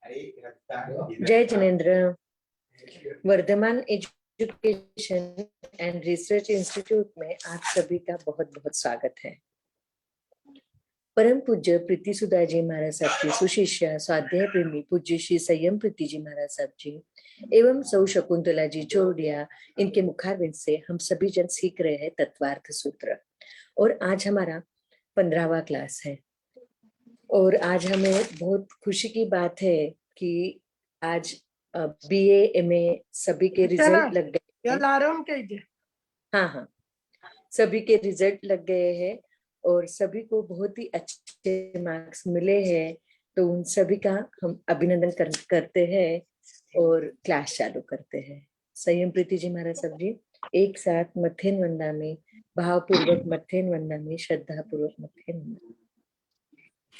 जय जिनेन्द्र। Vardhman education and research institute में आप सभी का बहुत बहुत स्वागत है। परम पूज्य प्रीति सुधा जी महाराज साहब की सुशिष्या स्वाध्याय प्रेमी पूज्य श्री संयम प्रीति जी महाराज साहब जी एवं सौ शकुंतला जी चौड़िया, इनके मुखारविंद से हम सभी जन सीख रहे हैं तत्वार्थ सूत्र। और आज हमारा 15वां क्लास है और आज हमें बहुत खुशी की बात है कि आज BA MA सभी के रिजल्ट लग गए। हाँ, सभी के रिजल्ट लग गए हैं और सभी को बहुत ही अच्छे मार्क्स मिले हैं। तो उन सभी का हम अभिनंदन करते हैं और क्लास चालू करते हैं। संयम प्रीति जी महाराज साहब जी एक साथ मथेन वंदना में, भावपूर्वक मथेन वंदना में, श्रद्धा पूर्वक मथेन वंदना।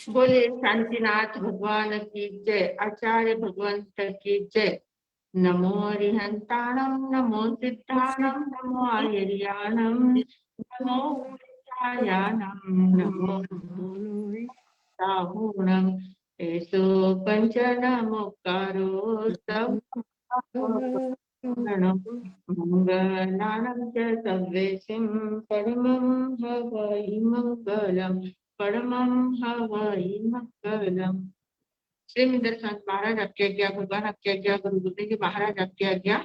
बोले शांतिनाथ भगवान की जय, आचार्य भगवंत की जय। नमो अरिहंताणं, नमो सिद्धाणं, नमो आर्याणं, नमो उच्चायाणं, नमो साहुणं। एसो पंचनमोक्कारो मंगलानं च सव्येसिं परमं हवै मंगलम्, परमं हवै मंगलम्। श्री दर्शन महाराज आपकी आज्ञा, भगवान आपकी आज्ञा, गुरु गोविंद जी महाराज आपकी आज्ञा,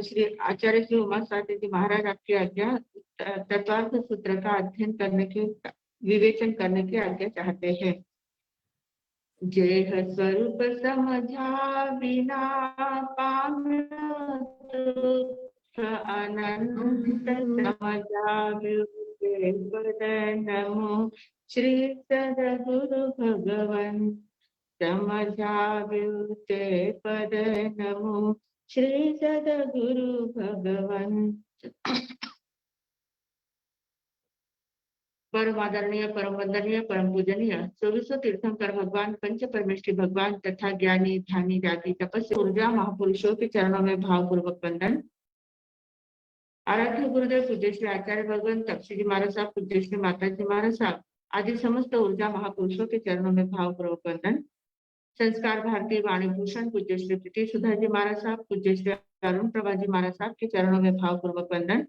श्री आचार्य श्री उमा साथी जी महाराज आपकी आज्ञा, तत्वार्थ सूत्र का अध्ययन करने के, विवेचन करने की आज्ञा चाहते हैं। जेह स्वरूप समझा बिना अनंत समझा नमो श्री सद्गुरु भगवन। समझाते पद नमो श्री सद्गुरु भगवन। परम आदरणीय, परम वंदनीय, परम पूजनीय 24 तीर्थंकर भगवान, पंच परमेष्ठी भगवान तथा ज्ञानी ध्यानी जाति तपस्या ऊर्जा महापुरुषों के चरणों में भावपूर्वक वंदन। आराध्य गुरुदेव पूज्य श्री आचार्य भगवान तपसी जी महाराज साहब, पूज्य श्री माता जी महाराज साहब आदि समस्त ऊर्जा महापुरुषों के चरणों में भावपूर्वक वंदन। संस्कार भारती वाणी भूषण पूज्य श्री प्रीति सुधा जी महाराज साहब, पूज्य श्री अरुण प्रभा जी महाराज साहब के चरणों में भावपूर्वक वंदन।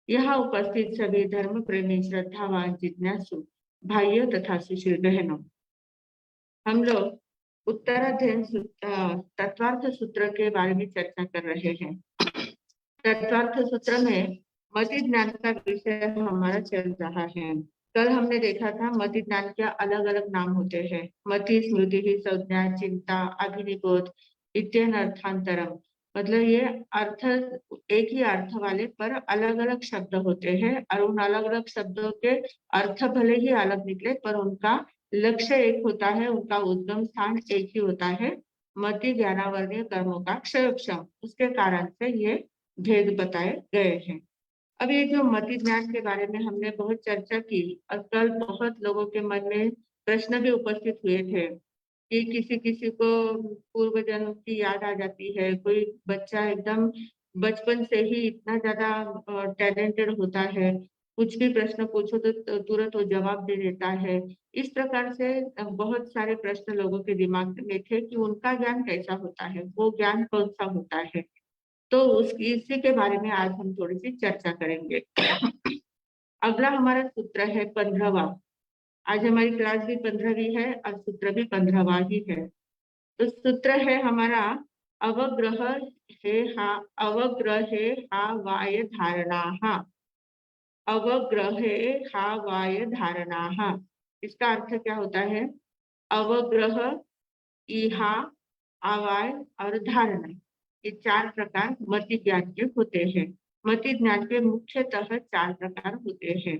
यहाँ उपस्थित सभी धर्म प्रेमी, श्रद्धावान, जिज्ञासु भाइयों तथा सुशील बहनों, हम लोग उत्तराध्ययन तत्वार्थ सूत्र के बारे में चर्चा कर रहे हैं। तत्वार्थ सूत्र में मति ज्ञान का विषय हमारा चल रहा है। कल हमने देखा था मति ज्ञान के अलग अलग नाम होते हैं। मति, स्मृति, संज्ञा, चिंता, अभिनिबोध, इत्यनर्थांतरम। मतलब ये अर्थ एक ही अर्थ वाले पर अलग अलग शब्द होते हैं और उन अलग अलग शब्दों के अर्थ भले ही अलग निकले पर उनका लक्ष्य एक होता है, उनका उद्गम स्थान एक ही होता है। मति ज्ञानावर्णीय कर्मों का क्षयक्षम, उसके कारण से ये भेद बताए गए हैं। अब ये जो मति ज्ञान के बारे में हमने बहुत चर्चा की और कल बहुत लोगों के मन में प्रश्न भी उपस्थित हुए थे कि किसी किसी को पूर्व जन्म की याद आ जाती है, कोई बच्चा एकदम बचपन से ही इतना ज्यादा टैलेंटेड होता है, कुछ भी प्रश्न पूछो तो तुरंत वो जवाब दे देता है। इस प्रकार से बहुत सारे प्रश्न लोगों के दिमाग में थे कि उनका ज्ञान कैसा होता है, वो ज्ञान कौन सा होता है। तो इसी के बारे में आज हम थोड़ी सी चर्चा करेंगे। अगला हमारा सूत्र है 15वां। आज हमारी क्लास भी 15वीं है और सूत्र भी 15वां ही है। तो सूत्र है हमारा अवग्रह अवग्रहे हा वाय धारणा। अवग्रहे हा वाय धारणा, इसका अर्थ क्या होता है? अवग्रह, इहा, आवाय और धारणा, ये 4 प्रकार मति ज्ञान के होते हैं। मति ज्ञान के मुख्यतः 4 प्रकार होते हैं।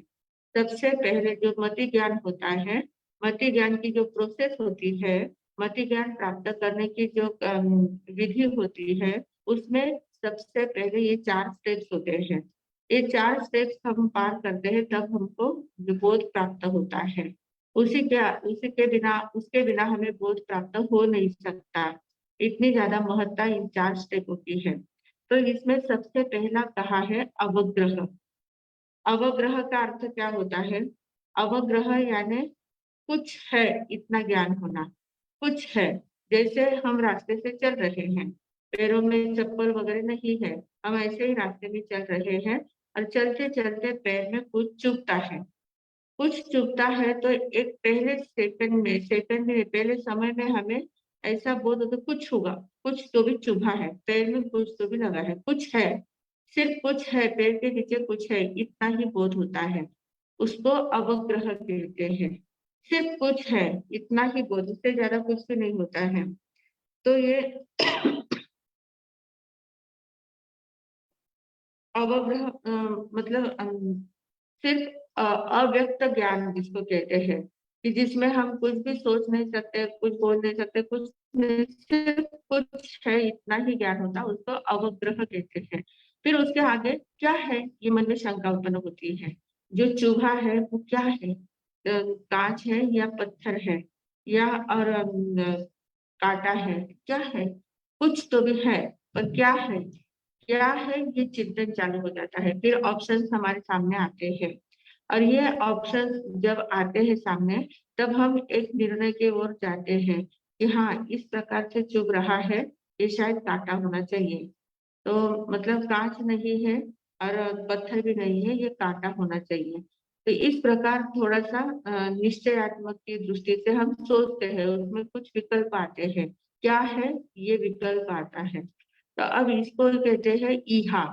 सबसे पहले जो मति ज्ञान होता है, मति ज्ञान की जो प्रोसेस होती है, मति ज्ञान प्राप्त करने की जो विधि होती है, उसमें सबसे पहले ये 4 स्टेप्स होते हैं। ये 4 स्टेप्स हम पार करते हैं तब हमको बोध प्राप्त होता है। उसके बिना हमें बोध प्राप्त हो नहीं सकता। इतनी ज्यादा महत्ता इन 4 स्टेपों की है। तो इसमें सबसे पहला कहा है अवग्रह। अवग्रह का अर्थ क्या होता है? अवग्रह यानी कुछ है इतना ज्ञान होना, कुछ है। जैसे हम रास्ते से चल रहे हैं, पैरों में चप्पल वगैरह नहीं है, हम ऐसे ही रास्ते में चल रहे हैं और चलते चलते पैर में कुछ चुभता है। कुछ चुभता है तो एक पहले सेकंड में पहले समय में हमें ऐसा बोध होता कुछ होगा, कुछ तो भी चुभा है, पैर में कुछ तो भी लगा है, कुछ है, सिर्फ कुछ है, पैर के नीचे कुछ है, इतना ही बोध होता है। उसको अवग्रह कहते हैं। सिर्फ कुछ है, इतना ही बोध, इससे ज्यादा कुछ भी नहीं होता है। तो ये अवग्रह मतलब सिर्फ अव्यक्त ज्ञान जिसको कहते हैं, कि जिसमें हम कुछ भी सोच नहीं सकते, कुछ बोल नहीं सकते, कुछ नहीं, सिर्फ कुछ है, इतना ही ज्ञान होता है, उसको अवग्रह कहते हैं। फिर उसके आगे क्या है, ये मन में शंका उत्पन्न होती है। जो चूहा है वो क्या है, कांच है या पत्थर है, या और कांटा है, क्या है, कुछ तो भी है, पर क्या है, क्या है, ये चिंतन चालू हो जाता है। फिर ऑप्शंस हमारे सामने आते हैं, और ये ऑप्शंस जब आते हैं सामने, तब हम एक निर्णय की ओर जाते हैं कि हाँ, इस प्रकार से चुभ रहा है, ये शायद कांटा होना चाहिए। तो मतलब कांच नहीं है और पत्थर भी नहीं है, ये कांटा होना चाहिए। तो इस प्रकार थोड़ा सा निश्चयात्मक की दृष्टि से हम सोचते हैं, उसमें कुछ विकल्प आते हैं, क्या है, ये विकल्प आता है। तो अब इसको कहते हैं ईहा।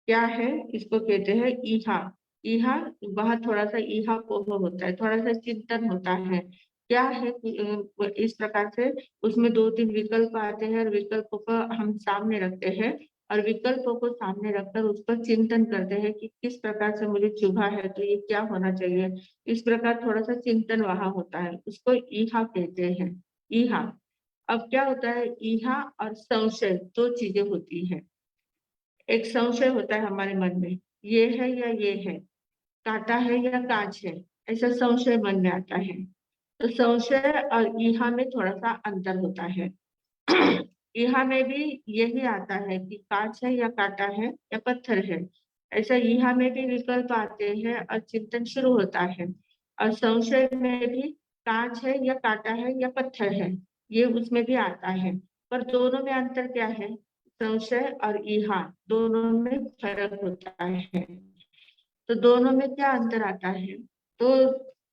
क्या है, इसको कहते हैं ईहा। ईहा, वह थोड़ा सा ईहा पोह होता है, थोड़ा सा चिंतन होता है। क्या है, इस प्रकार से उसमें दो तीन विकल्प आते हैं और विकल्पों को हम सामने रखते हैं, और विकल्पों को सामने रखकर उस पर चिंतन करते हैं कि किस प्रकार से मुझे चुभा है, तो ये क्या होना चाहिए। इस प्रकार थोड़ा सा चिंतन वहां होता है, उसको ईहा कहते हैं। ईहा। अब क्या होता है, ईहा और संशय दो चीजें होती है। एक संशय होता है हमारे मन में, ये है या ये है, कांटा है या कांच है, ऐसा संशय मन में आता है। तो संशय और ईहा में थोड़ा सा अंतर होता है। ईहा में भी यही आता है कि कांच है या कांटा है या पत्थर है, ऐसा ईहा में भी विकल्प आते हैं और चिंतन शुरू होता है। और संशय में भी कांच है या कांटा है या पत्थर है, ये उसमें भी आता है। पर दोनों में अंतर क्या है, संशय और ईहा दोनों में फर्क होता है। तो दोनों में क्या अंतर आता है, तो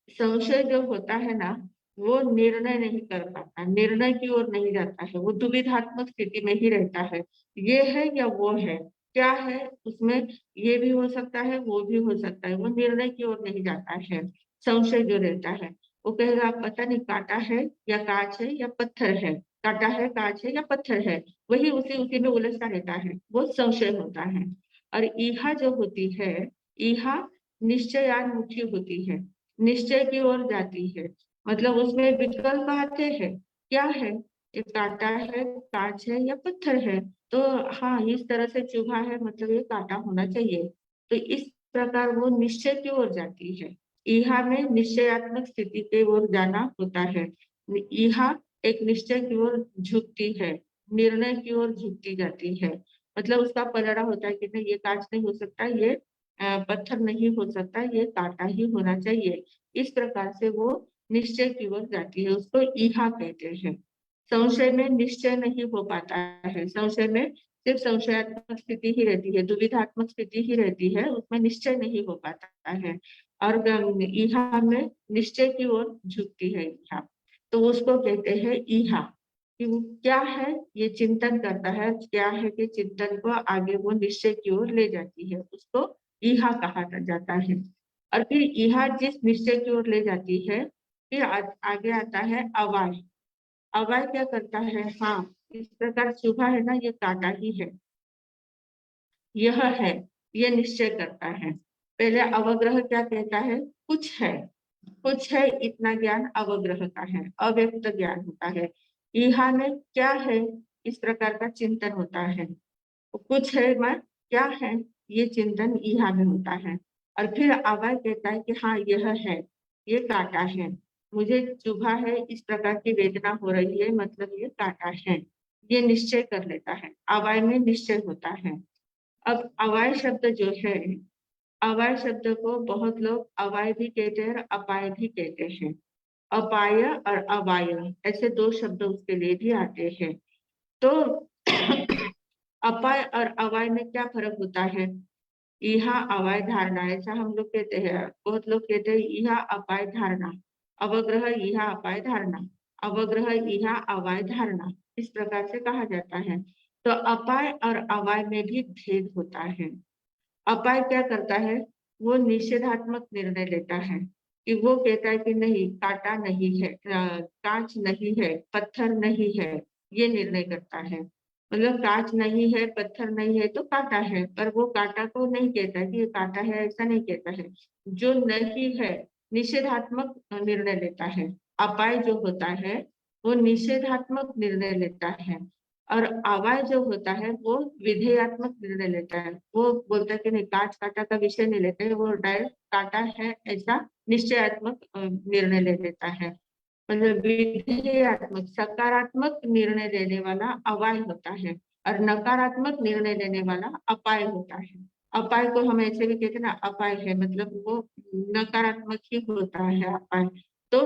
संशय जो होता है ना, वो निर्णय नहीं कर पाता, निर्णय की ओर नहीं जाता है, वो दुविधात्मक स्थिति में ही रहता है, ये है या वो है, क्या है उसमें, ये भी हो सकता है वो भी हो सकता है, वो निर्णय की ओर नहीं जाता है। संशय जो रहता है, वो कहेगा पता नहीं कांटा है या कांच है या पत्थर है, कांटा है, कांच है या पत्थर है, वही उसी उसी में उलझता रहता है, वो संशय होता है। और ईहा जो होती है, ईहा निश्चयान्मुखी होती है, निश्चय की ओर जाती है। मतलब उसमें विकल्प आते हैं, क्या है, ये कांटा है, कांच है या पत्थर है, तो हाँ, इस तरह से चुभा है, मतलब ये कांटा होना चाहिए। तो इस प्रकार वो निश्चय की ओर जाती है। ईहा में निश्चयात्मक स्थिति की ओर जाना होता है। ईहा एक निश्चय की ओर झुकती है, निर्णय की ओर झुकती जाती है। मतलब उसका पलड़ा होता है कि नहीं, ये कांच नहीं हो सकता, ये पत्थर नहीं हो सकता, ये कांटा ही होना चाहिए। इस प्रकार से वो निश्चय की ओर जाती है, उसको ईहा कहते हैं। संशय में निश्चय नहीं हो पाता है, संशय में सिर्फ संशयात्मक स्थिति ही रहती है, दुविधात्मक स्थिति ही रहती है, उसमें निश्चय नहीं हो पाता है। और ईहा में निश्चय की ओर झुकती है ईहा, तो उसको कहते हैं ईहा। कि वो क्या है, ये चिंतन करता है, क्या है कि चिंतन को आगे वो निश्चय की ओर ले जाती है, उसको ईहा कहा जाता है। और फिर ईहा जिस निश्चय की ओर ले जाती है, फिर आगे आता है अवाय। अवाय क्या करता है, हाँ, इस प्रकार शुभा है ना, ये कांटा ही है, यह है, ये निश्चय करता है। पहले अवग्रह क्या कहता है, कुछ है, कुछ है, इतना ज्ञान अवग्रह का है, अव्यक्त ज्ञान होता है। ईहा में क्या है, इस प्रकार का चिंतन होता है। कुछ है मैं, क्या है, ये चिंतन ईहा में होता है। और फिर अवय कहता है कि हाँ, यह है, ये कांटा है, मुझे चुभा है, इस प्रकार की वेदना हो रही है, मतलब ये कांटा है, ये निश्चय कर लेता है। अवय में निश्चय होता है। अब अवय शब्द जो है, अवय शब्द को बहुत लोग अवय भी कहते हैं और अपाय भी कहते हैं। अपाय और अवाय, ऐसे दो शब्द उसके लिए भी आते हैं। तो अपाय और अवाय में क्या फर्क होता है? यह अवाय धारणा, ऐसा हम लोग कहते हैं, बहुत लोग कहते हैं यह अपाय धारणा, अवग्रह यह अपाय धारणा, अवग्रह यह अवाय धारणा, इस प्रकार से कहा जाता है। तो अपाय और अवाय में भी भेद होता है। अपाय क्या करता है? वो निषेधात्मक निर्णय लेता है कि वो कहता है कि नहीं, कांटा नहीं है, कांच नहीं है, पत्थर नहीं है, ये निर्णय करता है। मतलब कांच नहीं है, पत्थर नहीं है तो कांटा है, पर वो कांटा को नहीं कहता कि ये कांटा है, ऐसा नहीं कहता है। जो नहीं है, निषेधात्मक निर्णय लेता है। अपाय जो होता है वो निषेधात्मक निर्णय लेता है, और अवाय जो होता है वो विधेयात्मक निर्णय लेता है। वो बोलता है कि नहीं, कांच कांटा का विषय नहीं लेते हैं, वो डायरेक्ट कांटा है ऐसा निश्चयात्मक निर्णय ले लेता है। मतलब विधेयात्मक सकारात्मक निर्णय लेने वाला अवाय होता है, और नकारात्मक निर्णय लेने वाला अपाय होता है। अपाय को हम ऐसे भी कहते हैं ना, अपाय है मतलब वो नकारात्मक ही होता है अपाय। तो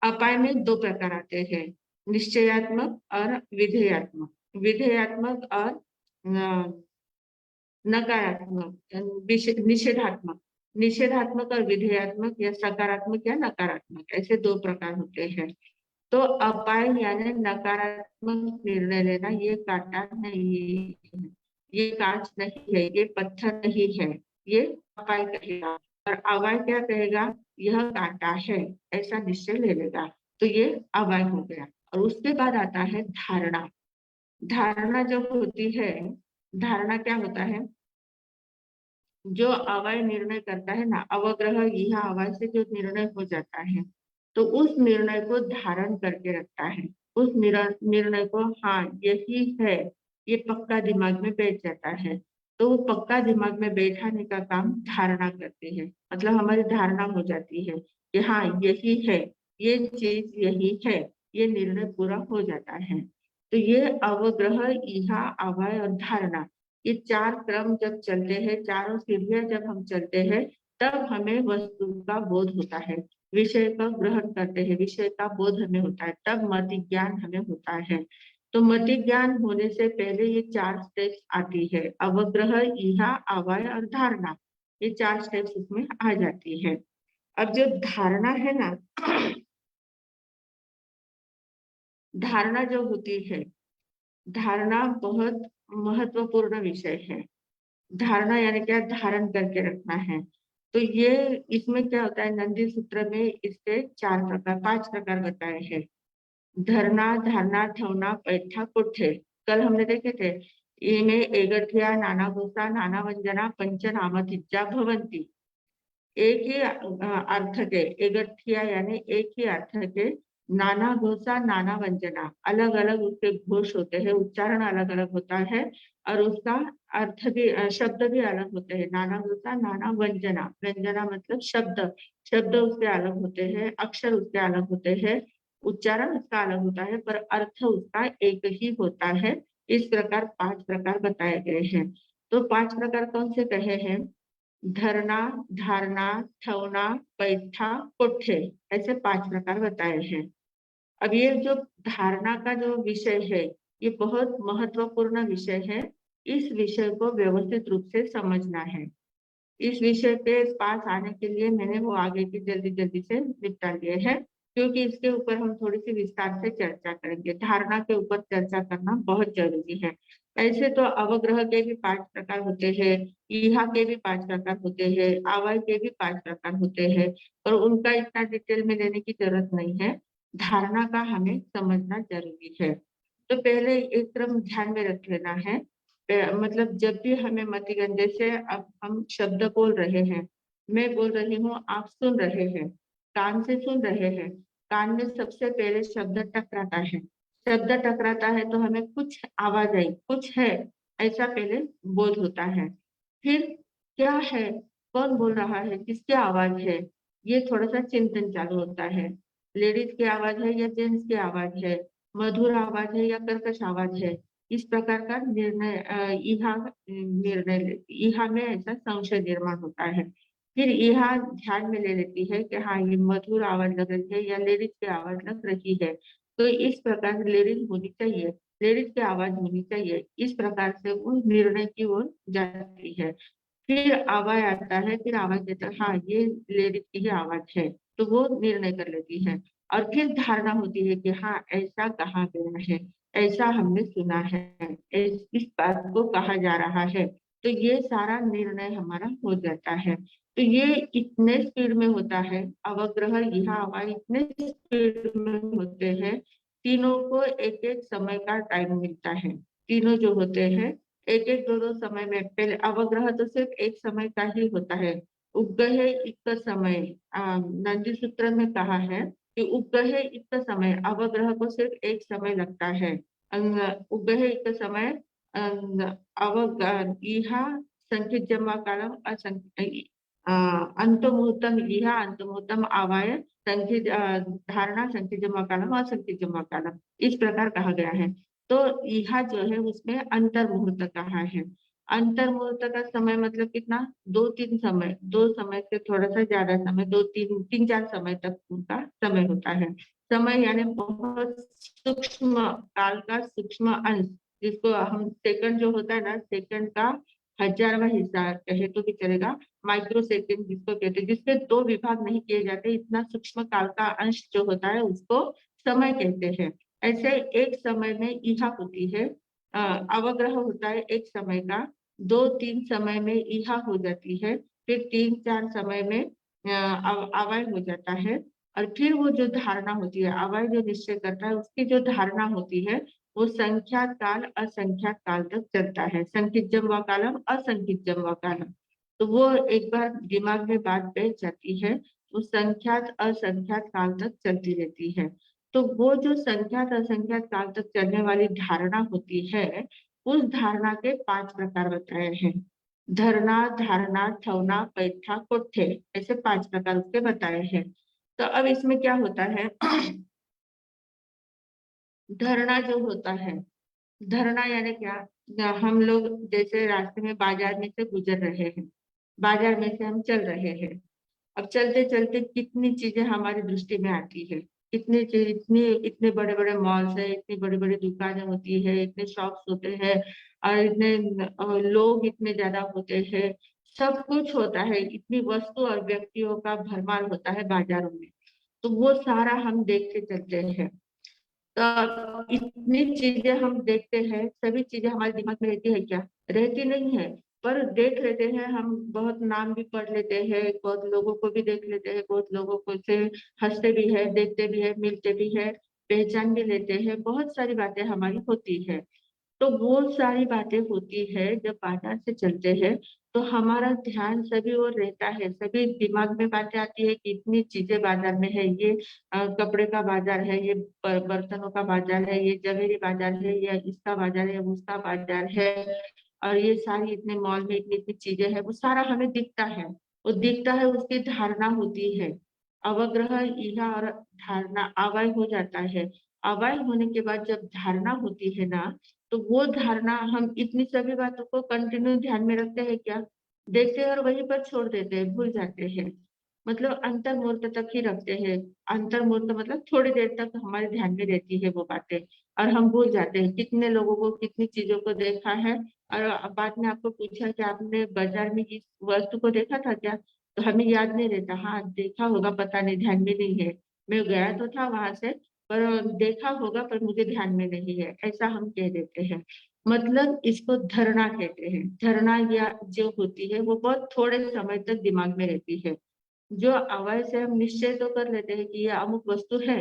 अपाय में दो प्रकार आते हैं, निश्चयात्मक और विधेयात्मक। विधेयात्मक और नकारात्मक, निषेधात्मक। निषेधात्मक और विधेयात्मक या सकारात्मक या नकारात्मक, ऐसे दो प्रकार होते हैं। तो अपाय यानी नकारात्मक निर्णय लेना, ये कांटा नहीं है, ये कांच नहीं है, ये पत्थर नहीं है, ये अपाय कहेगा। और अवाय क्या कहेगा? यह कांटा है, ऐसा निश्चय ले लेगा। तो ये अवाय हो गया। और उसके बाद आता है धारणा। धारणा जो होती है, धारणा क्या होता है? जो अवाय निर्णय करता है ना, अवग्रह यह अवाय से जो निर्णय हो जाता है, तो उस निर्णय को धारण करके रखता है। उस निर्णय को, हाँ यही है, ये पक्का दिमाग में बैठ जाता है। तो वो पक्का दिमाग में बैठाने का काम धारणा करते हैं। मतलब हमारी धारणा हो जाती है कि हाँ यही है, ये चीज यही है, ये निर्णय पूरा हो जाता है। तो ये अवग्रह, यह अवाय और धारणा, ये चार क्रम जब चलते हैं, चारों सीढ़ियां जब हम चलते हैं, तब हमें वस्तु का बोध होता है, विषय का ग्रहण करते हैं, विषय का बोध हमें होता है, तब मति ज्ञान हमें होता है। तो मति ज्ञान होने से पहले ये चार स्टेप्स आती है, अवग्रह, इहा, अवाय और धारणा, ये चार स्टेप्स इसमें आ जाती है। अब जो धारणा है ना, धारणा जो होती है, धारणा बहुत महत्वपूर्ण विषय है। धारणा यानी क्या? धारण करके रखना है। तो ये इसमें क्या होता है, नंदी सूत्र में इसके चार प्रकार, पांच प्रकार बताए हैं। धरना, धारणा, ठवना, पैठा, कुठे, कल हमने देखे थे। इनमें एगठिया, नाना भूसा, नाना वंजना, पंच नामतिज्जा भवंती। एक ही अर्थ के, एगठिया यानी एक ही अर्थ के, नाना घोषा, नाना वंजना, अलग अलग उसके घोष होते हैं, उच्चारण अलग अलग होता है, और उसका अर्थ भी, शब्द भी अलग होते हैं। नाना घोषा, नाना वंजना, व्यंजना मतलब शब्द, शब्द उसके अलग होते हैं, अक्षर उसके अलग होते हैं, उच्चारण उसका अलग होता है, पर अर्थ उसका एक ही होता है। इस प्रकार पांच प्रकार बताए गए हैं। तो पांच प्रकार कौन से कहे हैं? धरना, धारणा, ठवना, पैठा, कोठे, ऐसे पांच प्रकार बताए हैं। अब ये जो धारणा का जो विषय है, ये बहुत महत्वपूर्ण विषय है। इस विषय को व्यवस्थित रूप से समझना है। इस विषय पे पास आने के लिए मैंने वो आगे की जल्दी जल्दी से निपटा लिए हैं, क्योंकि इसके ऊपर हम थोड़ी सी विस्तार से चर्चा करेंगे। धारणा के ऊपर चर्चा करना बहुत जरूरी है। ऐसे तो अवग्रह के भी पांच प्रकार होते हैं, ईहा के भी पांच प्रकार होते हैं, आवाय के भी पांच प्रकार होते हैं, और उनका इतना डिटेल में लेने की जरूरत नहीं है। धारणा का हमें समझना जरूरी है। तो पहले एक क्रम ध्यान में रख लेना है। मतलब जब भी हमें मतिगंज, जैसे अब हम शब्द बोल रहे हैं, मैं बोल रही हूँ, आप सुन रहे हैं, कान से सुन रहे हैं, कान में सबसे पहले शब्द टकराता है। शब्द टकराता है तो हमें कुछ आवाज आई, कुछ है, ऐसा पहले बोध होता है। फिर क्या है, कौन बोल रहा है, किसकी आवाज है, ये थोड़ा सा चिंतन चालू होता है। लेडीज की आवाज है या जेंट्स की आवाज है, मधुर आवाज है या कर्कश आवाज है, इस प्रकार का निर्णय, इहा में ऐसा संशय निर्माण होता है। फिर यहाँ ध्यान में ले लेती है कि हाँ ये मधुर आवाज लग रही है या लेडीज की आवाज लग रही है, तो इस प्रकार से लेडीज होनी चाहिए, लेडीज की आवाज होनी चाहिए, इस प्रकार से वो निर्णय की ओर जाती है। फिर आवाज आता है, फिर आवाज देता है हाँ ये लेडीज की ही आवाज है, तो वो निर्णय कर लेती है। और फिर धारणा होती है कि हाँ ऐसा कहा गया है, ऐसा हमने सुना है, इस बात को कहा जा रहा है, तो ये सारा निर्णय हमारा हो जाता है। तो ये इतने स्पीड में होता है, अवग्रह यह आवाज इतने स्पीड में होते हैं, तीनों को एक एक समय का टाइम मिलता है। तीनों जो होते हैं एक एक दो दो समय में, पहले अवग्रह तो सिर्फ एक समय का ही होता है। उपगहे एक समय, नंदी सूत्र में कहा है कि उपगहे एक समय, अवग्रह को सिर्फ एक समय लगता है। उपगहे एक समय इहा संचित जमा कालम अंतमुहूर्तम इहा अंतमुहूर्तम आवाय संचित धारणा संचित जमा कालम और संचित जमा कालम, इस प्रकार कहा गया है। तो यह जो है उसमें अंतर मुहूर्त कहा है। अंतर मुहूर्त का समय मतलब कितना, दो तीन समय, दो समय से थोड़ा सा ज्यादा समय, दो तीन तीन चार समय तक उनका समय होता है। समय यानी बहुत सूक्ष्म काल का सूक्ष्म अंश, जिसको हम सेकंड जो होता है ना, सेकंड का 1000वां हिस्सा कहे तो भी चलेगा, माइक्रो सेकंड जिसको कहते हैं, जिसके दो विभाग नहीं किए जाते, इतना सूक्ष्म काल का अंश जो होता है उसको समय कहते हैं। ऐसे एक समय में इहा होती है, अवग्रह होता है एक समय का, दो तीन समय में इहा हो जाती है, फिर तीन चार समय में अवय हो जाता है। और फिर वो जो धारणा होती है, अवय जो निश्चय करता है, उसकी जो धारणा होती है वो संख्यात काल असंख्यात काल तक चलता है। संकित जम कालम असंकित जम कालम, तो वो एक बार दिमाग में बात बैठ जाती है, वो संख्यात असंख्यात काल तक चलती रहती है। तो वो जो संख्यात असंख्यात काल तक चलने वाली धारणा होती है, उस धारणा के 5 प्रकार बताए हैं। धरना, धारणा, ठवना, पैठा, कोठे, ऐसे 5 प्रकार उसके बताए हैं। तो अब इसमें क्या होता है, धरना जो होता है, धरना यानी क्या, हम लोग जैसे रास्ते में बाजार में से गुजर रहे हैं, बाजार में से हम चल रहे हैं, अब चलते चलते कितनी चीजें हमारी दृष्टि में आती है, इतनी चीज, इतनी इतने बड़े बड़े मॉल्स है, इतनी बड़ी बड़ी दुकानें होती है, इतने शॉप्स होते हैं, और इतने लोग इतने ज्यादा होते हैं, सब कुछ होता है, इतनी वस्तु और व्यक्तियों का भरमार होता है बाजारों में। तो वो सारा हम देखते चलते हैं। तो इतनी चीजें हम देखते हैं, सभी चीजें हमारे दिमाग में रहती है क्या, रहती नहीं है, पर देख लेते हैं हम, बहुत नाम भी पढ़ लेते हैं, बहुत लोगों को भी देख लेते हैं, बहुत लोगों को से हंसते भी है, देखते भी है, मिलते भी है, पहचान भी लेते हैं, बहुत सारी बातें हमारी होती है। तो वो सारी बातें होती है जब बाजार से चलते हैं, तो हमारा ध्यान सभी ओर रहता है, सभी दिमाग में बातें आती है कि इतनी चीजें बाजार में है, ये कपड़े का बाजार है, ये बर्तनों का बाजार है, ये जवेरी बाजार है, या इसका बाजार है, उसका बाजार है, और ये सारी इतने मॉल में इतनी इतनी चीजें हैं, वो सारा हमें दिखता है, वो दिखता है, उसकी धारणा होती है। अवग्रह इहा और धारणा अवय हो जाता है। अवय होने के बाद जब धारणा होती है ना, तो वो धारणा, हम इतनी सभी बातों को कंटिन्यू ध्यान में रखते हैं क्या, देखते हैं और वहीं पर छोड़ देते हैं, भूल जाते हैं, मतलब अंतर मुहूर्त तक ही रखते हैं। अंतर मुहूर्त मतलब थोड़ी देर तक हमारे ध्यान में रहती है वो बातें, और हम भूल जाते हैं, कितने लोगों को कितनी चीजों को देखा है, और बाद में आपको पूछा कि आपने बाजार में इस वस्तु को देखा था क्या, तो हमें याद नहीं रहता, हाँ देखा होगा, पता नहीं, ध्यान में नहीं है, मैं गया तो था वहां से, पर देखा होगा पर मुझे ध्यान में नहीं है, ऐसा हम कह देते हैं। मतलब इसको धरना कहते हैं। धरना या जो होती है वो बहुत थोड़े समय तक दिमाग में रहती है। जो अवय से हम निश्चय तो कर लेते हैं कि ये अमुक वस्तु है,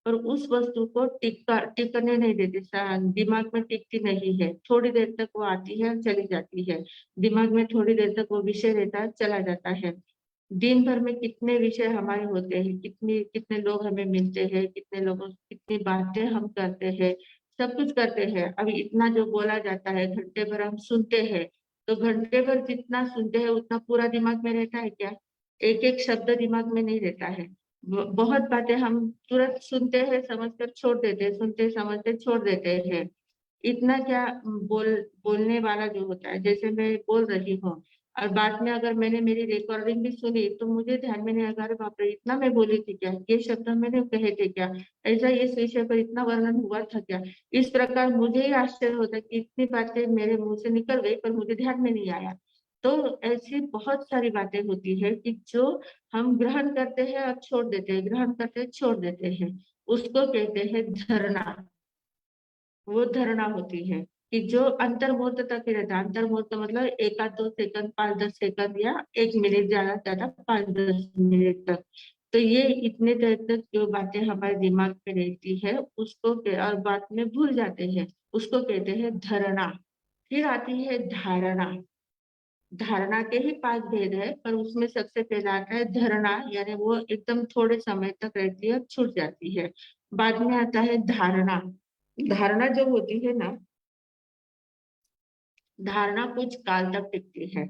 पर उस वस्तु को टिकने नहीं देते, दिमाग में टिकती नहीं है, थोड़ी देर तक वो आती है और चली जाती है, दिमाग में थोड़ी देर तक वो विषय रहता है, चला जाता है। दिन भर में कितने विषय हमारे होते हैं, कितने कितने लोग हमें मिलते हैं, कितने लोगों कितनी बातें हम करते हैं, सब कुछ करते हैं। अभी इतना जो बोला जाता है, घंटे भर हम सुनते हैं, तो घंटे भर जितना सुनते हैं उतना पूरा दिमाग में रहता है क्या, एक एक शब्द दिमाग में नहीं रहता है। बहुत बातें हम तुरंत सुनते हैं, समझकर छोड़ देते हैं, सुनते समझते छोड़ देते हैं। इतना क्या, बोलने वाला जो होता है, जैसे मैं बोल रही हूँ, और बाद में अगर मैंने मेरी रिकॉर्डिंग भी सुनी तो मुझे ध्यान में नहीं आएगा, अरे बाप रे इतना मैं बोली थी क्या, ये शब्द मैंने कहे थे क्या, ऐसा इस विषय पर इतना वर्णन हुआ था क्या। इस प्रकार मुझे ही आश्चर्य होता है कि इतनी बातें मेरे मुंह से निकल गई पर मुझे ध्यान में नहीं आया। तो ऐसी बहुत सारी बातें होती है कि जो हम ग्रहण करते हैं और छोड़ देते हैं, ग्रहण करते हैं छोड़ देते हैं, उसको कहते हैं धरना। वो धारणा होती है कि जो अंतर्मुहूर्त तक ही रहता है। अंतर्मुहूर्त मतलब एक आध 2 सेकंड, 5-10 सेकंड या 1 मिनट, ज्यादा से ज्यादा 5-10 मिनट तक। तो ये इतने देर तक जो बातें हमारे दिमाग में रहती है उसको और बाद में भूल जाते हैं, उसको कहते हैं धारणा। फिर आती है धारणा। धारणा के ही 5 भेद है, पर उसमें सबसे पहला आता है धारणा, यानी वो एकदम थोड़े समय तक रहती है, छूट जाती है। बाद में आता है धारणा। धारणा जो होती है ना, धारणा कुछ काल तक टिकती है।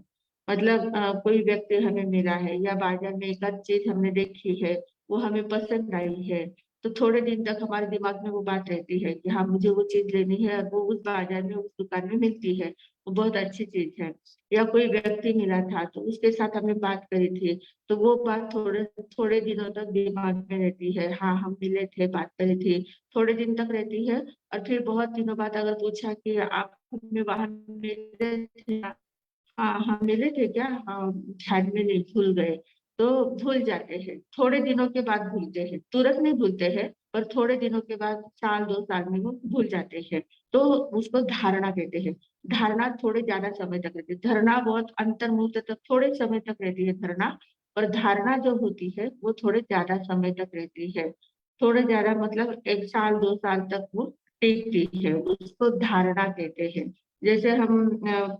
मतलब कोई व्यक्ति हमें मिला है या बाजार में एक आध चीज हमने देखी है, वो हमें पसंद आई है, तो थोड़े दिन तक हमारे दिमाग में वो बात रहती है कि हाँ मुझे वो चीज लेनी है, और वो उस बाजार में उस दुकान में मिलती है, वो बहुत अच्छी चीज है। या कोई व्यक्ति मिला था तो उसके साथ हमने बात करी थी, तो वो बात थोड़े थोड़े दिनों तक दिमाग में रहती है, हाँ हम मिले थे, बात करी थी, थोड़े दिन तक रहती है। और फिर बहुत दिनों बाद अगर पूछा कि आप हमें वहां मिले थे, हाँ हाँ मिले थे क्या, हाँ ध्यान में नहीं, भूल गए। तो भूल जाते हैं, थोड़े दिनों के बाद भूलते हैं, तुरंत नहीं भूलते हैं, पर थोड़े दिनों के बाद, 1-2 साल में वो भूल जाते हैं। तो उसको धारणा कहते हैं। धारणा थोड़े ज्यादा समय तक रहती है, धारणा बहुत अंतर्मुहूर्त तक थोड़े समय तक रहती है धारणा। और धारणा जो होती है वो थोड़े ज्यादा समय तक रहती है। थोड़े ज्यादा मतलब 1 साल 2 साल तक वो टिकती है, उसको धारणा कहते हैं। जैसे हम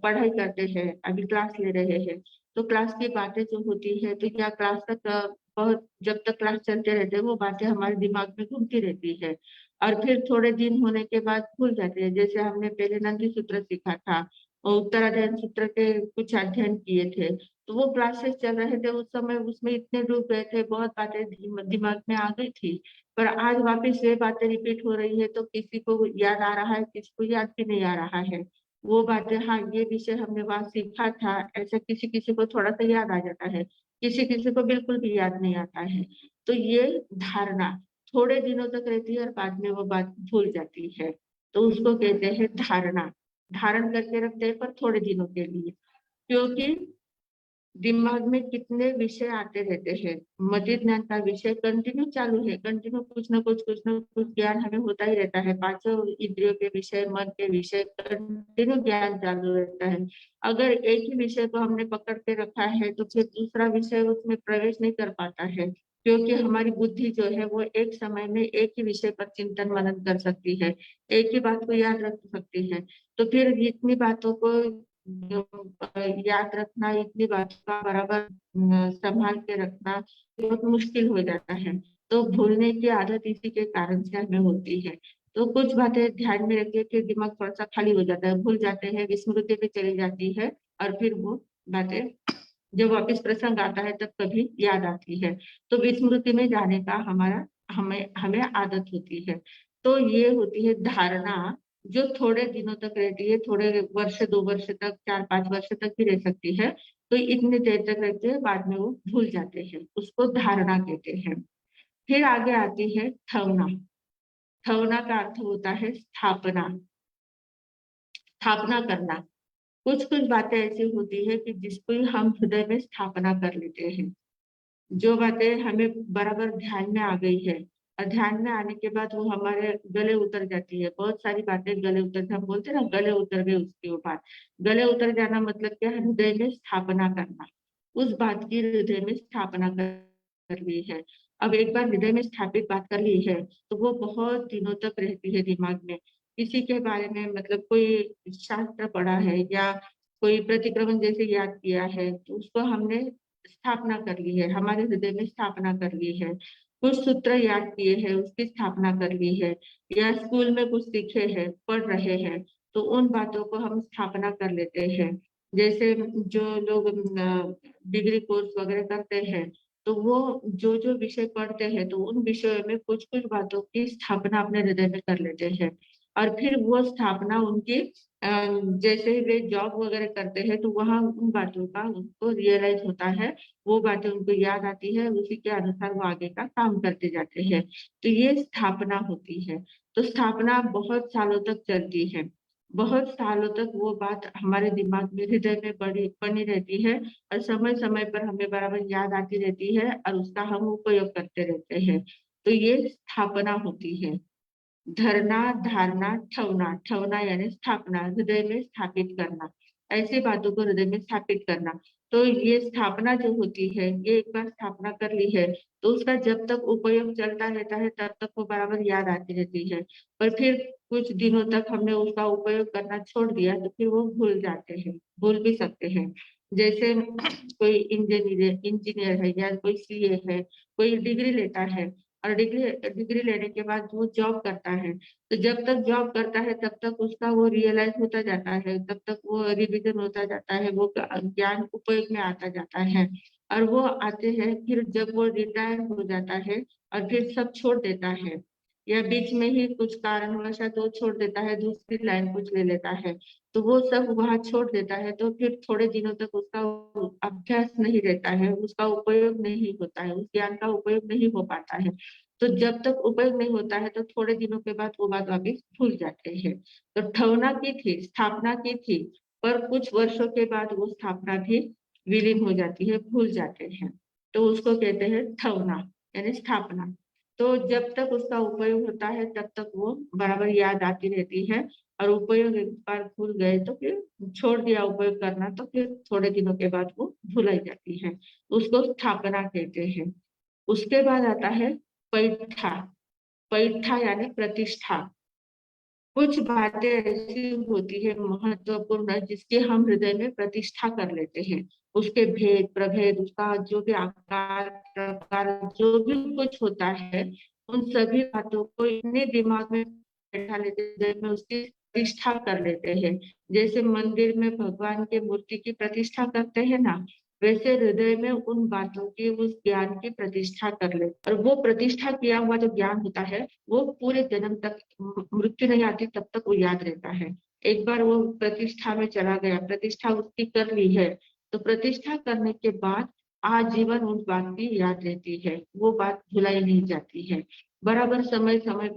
पढ़ाई करते हैं, अभी क्लास ले रहे हैं, तो क्लास की बातें जो होती है, तो क्या क्लास तक बहुत, जब तक क्लास चलते रहते हैं वो बातें हमारे दिमाग में घूमती रहती है। और फिर थोड़े दिन होने के बाद भूल जाते हैं। जैसे हमने पहले नंदी सूत्र सीखा था और उत्तराध्ययन सूत्र के कुछ अध्ययन किए थे, तो वो क्लासेस चल रहे थे, उस समय उसमें इतने डूब गए थे, बहुत बातें दिमाग में आ गई थी। पर आज वापस ये बातें रिपीट हो रही है तो किसी को याद आ रहा है, किसी को याद भी नहीं आ रहा है। वो बातें, हाँ ये विषय हमने वहां सीखा था, ऐसा किसी किसी को थोड़ा सा याद आ जाता है, किसी किसी को बिल्कुल भी याद नहीं आता है। तो ये धारणा थोड़े दिनों तक रहती है और बाद में वो बात भूल जाती है, तो उसको कहते हैं धारणा। धारण करके रखते हैं पर थोड़े दिनों के लिए, क्योंकि दिमाग में कितने विषय आते रहते हैं। मति ज्ञान का विषय कंटिन्यू चालू है, कंटिन्यू कुछ ना कुछ ज्ञान हमें होता ही रहता है। पांचों इंद्रियों के विषय, मन के विषय, कंटिन्यू ज्ञान चालू रहता है। अगर एक ही विषय को हमने पकड़ के रखा है तो फिर दूसरा विषय उसमें प्रवेश नहीं कर पाता है, क्योंकि हमारी बुद्धि जो है वो एक समय में एक ही विषय पर चिंतन मनन कर सकती है, एक ही बात को याद रख सकती है। तो फिर इतनी बातों को याद रखना, इतनी बातों का बराबर संभाल के रखना बहुत मुश्किल हो जाता है। तो भूलने की आदत इसी के कारण से हमें होती है। तो कुछ बातें ध्यान में रखिए, फिर दिमाग थोड़ा सा खाली हो जाता है, भूल जाते हैं, विस्मृति में चली जाती है, और फिर वो बातें जब वापस प्रसंग आता है तब कभी याद आती है। तो विस्मृति में जाने का हमारा हमें हमें आदत होती है। तो ये होती है धारणा, जो थोड़े दिनों तक रहती है, थोड़े वर्ष 2 वर्ष तक, 4-5 वर्ष तक भी रह सकती है। तो इतनी देर तक रहती है, बाद में वो भूल जाते हैं, उसको धारणा कहते हैं। फिर आगे आती है थवना। थवना का अर्थ होता है स्थापना, स्थापना करना। कुछ कुछ बातें ऐसी होती है कि जिसको हम हृदय में स्थापना कर लेते हैं, जो बातें हमें बराबर ध्यान में आ गई है, और ध्यान में आने के बाद वो हमारे गले उतर जाती है। बहुत सारी बातें गले उतर, हम बोलते हैं ना गले उतर गए उसकी वो बात। गले उतर जाना मतलब क्या है, हृदय में स्थापना करना, उस बात की हृदय में स्थापना कर ली है। अब एक बार हृदय में स्थापित बात कर ली है तो वो बहुत दिनों तक रहती है दिमाग में। किसी के बारे में मतलब कोई शास्त्र पढ़ा है या कोई प्रतिक्रमण जैसे याद किया है, तो उसको हमने स्थापना कर ली है, हमारे हृदय में स्थापना कर ली है। कुछ सूत्र याद किए हैं, उसकी स्थापना कर ली है, या स्कूल में कुछ सीखे हैं, पढ़ रहे हैं, तो उन बातों को हम स्थापना कर लेते हैं। जैसे जो लोग डिग्री कोर्स वगैरह करते हैं, तो वो जो जो विषय पढ़ते हैं तो उन विषयों में कुछ कुछ बातों की स्थापना अपने हृदय में कर लेते हैं। और फिर वो स्थापना उनकी जैसे ही वे जॉब वगैरह करते हैं तो वहाँ उन बातों का उनको रियलाइज होता है, वो बातें उनको याद आती है, उसी के अनुसार वो आगे का काम करते जाते हैं। तो ये स्थापना होती है। तो स्थापना बहुत सालों तक चलती है, बहुत सालों तक वो बात हमारे दिमाग में, हृदय में बनी रहती है और समय समय पर हमें बराबर याद आती रहती है और उसका हम उपयोग करते रहते हैं। तो ये स्थापना होती है। धरना, धारणा, ठवना, ठवना यानी स्थापना, हृदय में स्थापित करना, ऐसी बातों को हृदय में स्थापित करना। तो ये स्थापना जो होती है, ये एक बार स्थापना कर ली है तो उसका जब तक उपयोग चलता रहता है तब तक वो बराबर याद आती रहती है। पर फिर कुछ दिनों तक हमने उसका उपयोग करना छोड़ दिया तो फिर वो भूल जाते हैं, भूल भी सकते हैं। जैसे कोई इंजीनियर है या कोई सीए है, कोई डिग्री लेता है और डिग्री डिग्री लेने के बाद वो जॉब करता है, तो जब तक जॉब करता है तब तक उसका वो रियलाइज होता जाता है, तब तक वो रिवीजन होता जाता है, वो ज्ञान उपयोग में आता जाता है। और वो आते हैं फिर जब वो रिटायर हो जाता है और फिर सब छोड़ देता है या बीच में ही कुछ कारणवशात वो छोड़ देता है, दूसरी लाइन कुछ ले लेता है, तो वो सब वहां छोड़ देता है तो फिर थोड़े दिनों तक उसका अभ्यास नहीं रहता है, उसका उपयोग नहीं होता है, उस ज्ञान का उपयोग नहीं हो पाता है। तो जब तक उपयोग नहीं होता है तो थोड़े दिनों के बाद वो बात वापिस भूल जाते हैं। तो ठवना की थी, स्थापना की थी, पर कुछ वर्षों के बाद वो स्थापना भी विलीन हो जाती है, भूल जाते हैं। तो उसको कहते हैं ठवना यानी स्थापना। तो जब तक उसका उपयोग होता है तब तक वो बराबर याद आती रहती है, और उपयोग एक बार भूल गए तो फिर छोड़ दिया उपयोग करना तो फिर थोड़े दिनों के बाद वो भुलाई जाती है, उसको स्थापना कहते हैं। उसके बाद आता है पैठा। पैठा यानी प्रतिष्ठा। कुछ बातें ऐसी होती है महत्वपूर्ण जिसके हम हृदय में प्रतिष्ठा कर लेते हैं, उसके भेद प्रभेद, उसका जो भी आकार प्रकार जो भी कुछ होता है, उन सभी बातों को इतने दिमाग में बैठा लेते हैं, हृदय में उसकी प्रतिष्ठा कर लेते हैं। जैसे मंदिर में भगवान के मूर्ति की प्रतिष्ठा करते हैं ना, वैसे हृदय में उन बातों की, उस ज्ञान की प्रतिष्ठा कर ले, और वो प्रतिष्ठा किया हुआ जो ज्ञान होता है वो पूरे जन्म तक, मृत्यु नहीं आती तब तक वो याद रहता है। एक बार वो प्रतिष्ठा में चला गया, प्रतिष्ठा उसकी कर ली है, तो प्रतिष्ठा करने के बाद आजीवन उस बात की याद रहती है, वो बात भुलाई नहीं जाती है। बराबर समय समय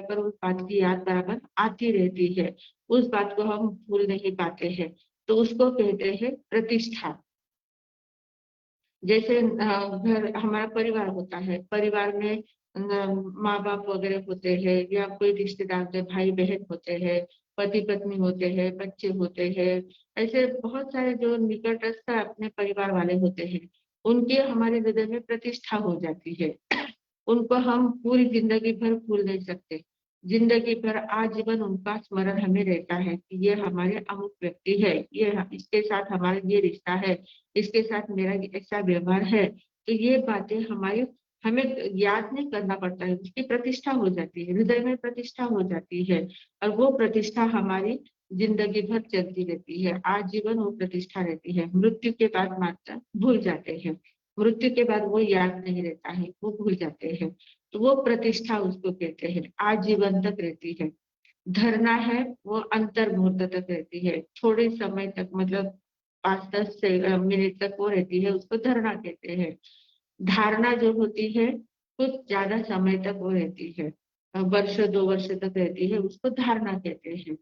पर उस बात की याद बराबर आती रहती है, उस बात को हम भूल नहीं पाते हैं, तो उसको कहते हैं प्रतिष्ठा। जैसे घर हमारा परिवार होता है, परिवार में माँ बाप वगैरह होते हैं या कोई रिश्तेदार होते हैं, भाई बहन होते हैं, पति पत्नी होते हैं, बच्चे होते हैं, ऐसे बहुत सारे जो निकटस्थ अपने परिवार वाले होते हैं, उनकी हमारे हृदय में प्रतिष्ठा हो जाती है। उनको हम पूरी जिंदगी भर भूल नहीं सकते, जिंदगी भर आजीवन उनका स्मरण हमें रहता है कि ये हमारे अमुक व्यक्ति है, ये इसके साथ हमारा ये रिश्ता है, इसके साथ मेरा ऐसा व्यवहार है। तो ये बातें हमारे हमें याद नहीं करना पड़ता है, उसकी प्रतिष्ठा हो जाती है, हृदय में प्रतिष्ठा हो जाती है, और वो प्रतिष्ठा हमारी जिंदगी भर चलती रहती है, आजीवन वो प्रतिष्ठा रहती है। मृत्यु के बाद मात्र भूल जाते हैं, मृत्यु के बाद वो याद नहीं रहता है, वो भूल जाते हैं, तो वो प्रतिष्ठा उसको कहते हैं, आजीवन तक रहती है। धरना है वो अंतर मुहूर्त तक रहती है, थोड़े समय तक, मतलब 5-10 से मिनट तक वो रहती है, उसको धरना कहते हैं। धारणा जो होती है कुछ ज्यादा समय तक वो रहती है, वर्ष 2 वर्ष तक रहती है, उसको धारणा कहते हैं।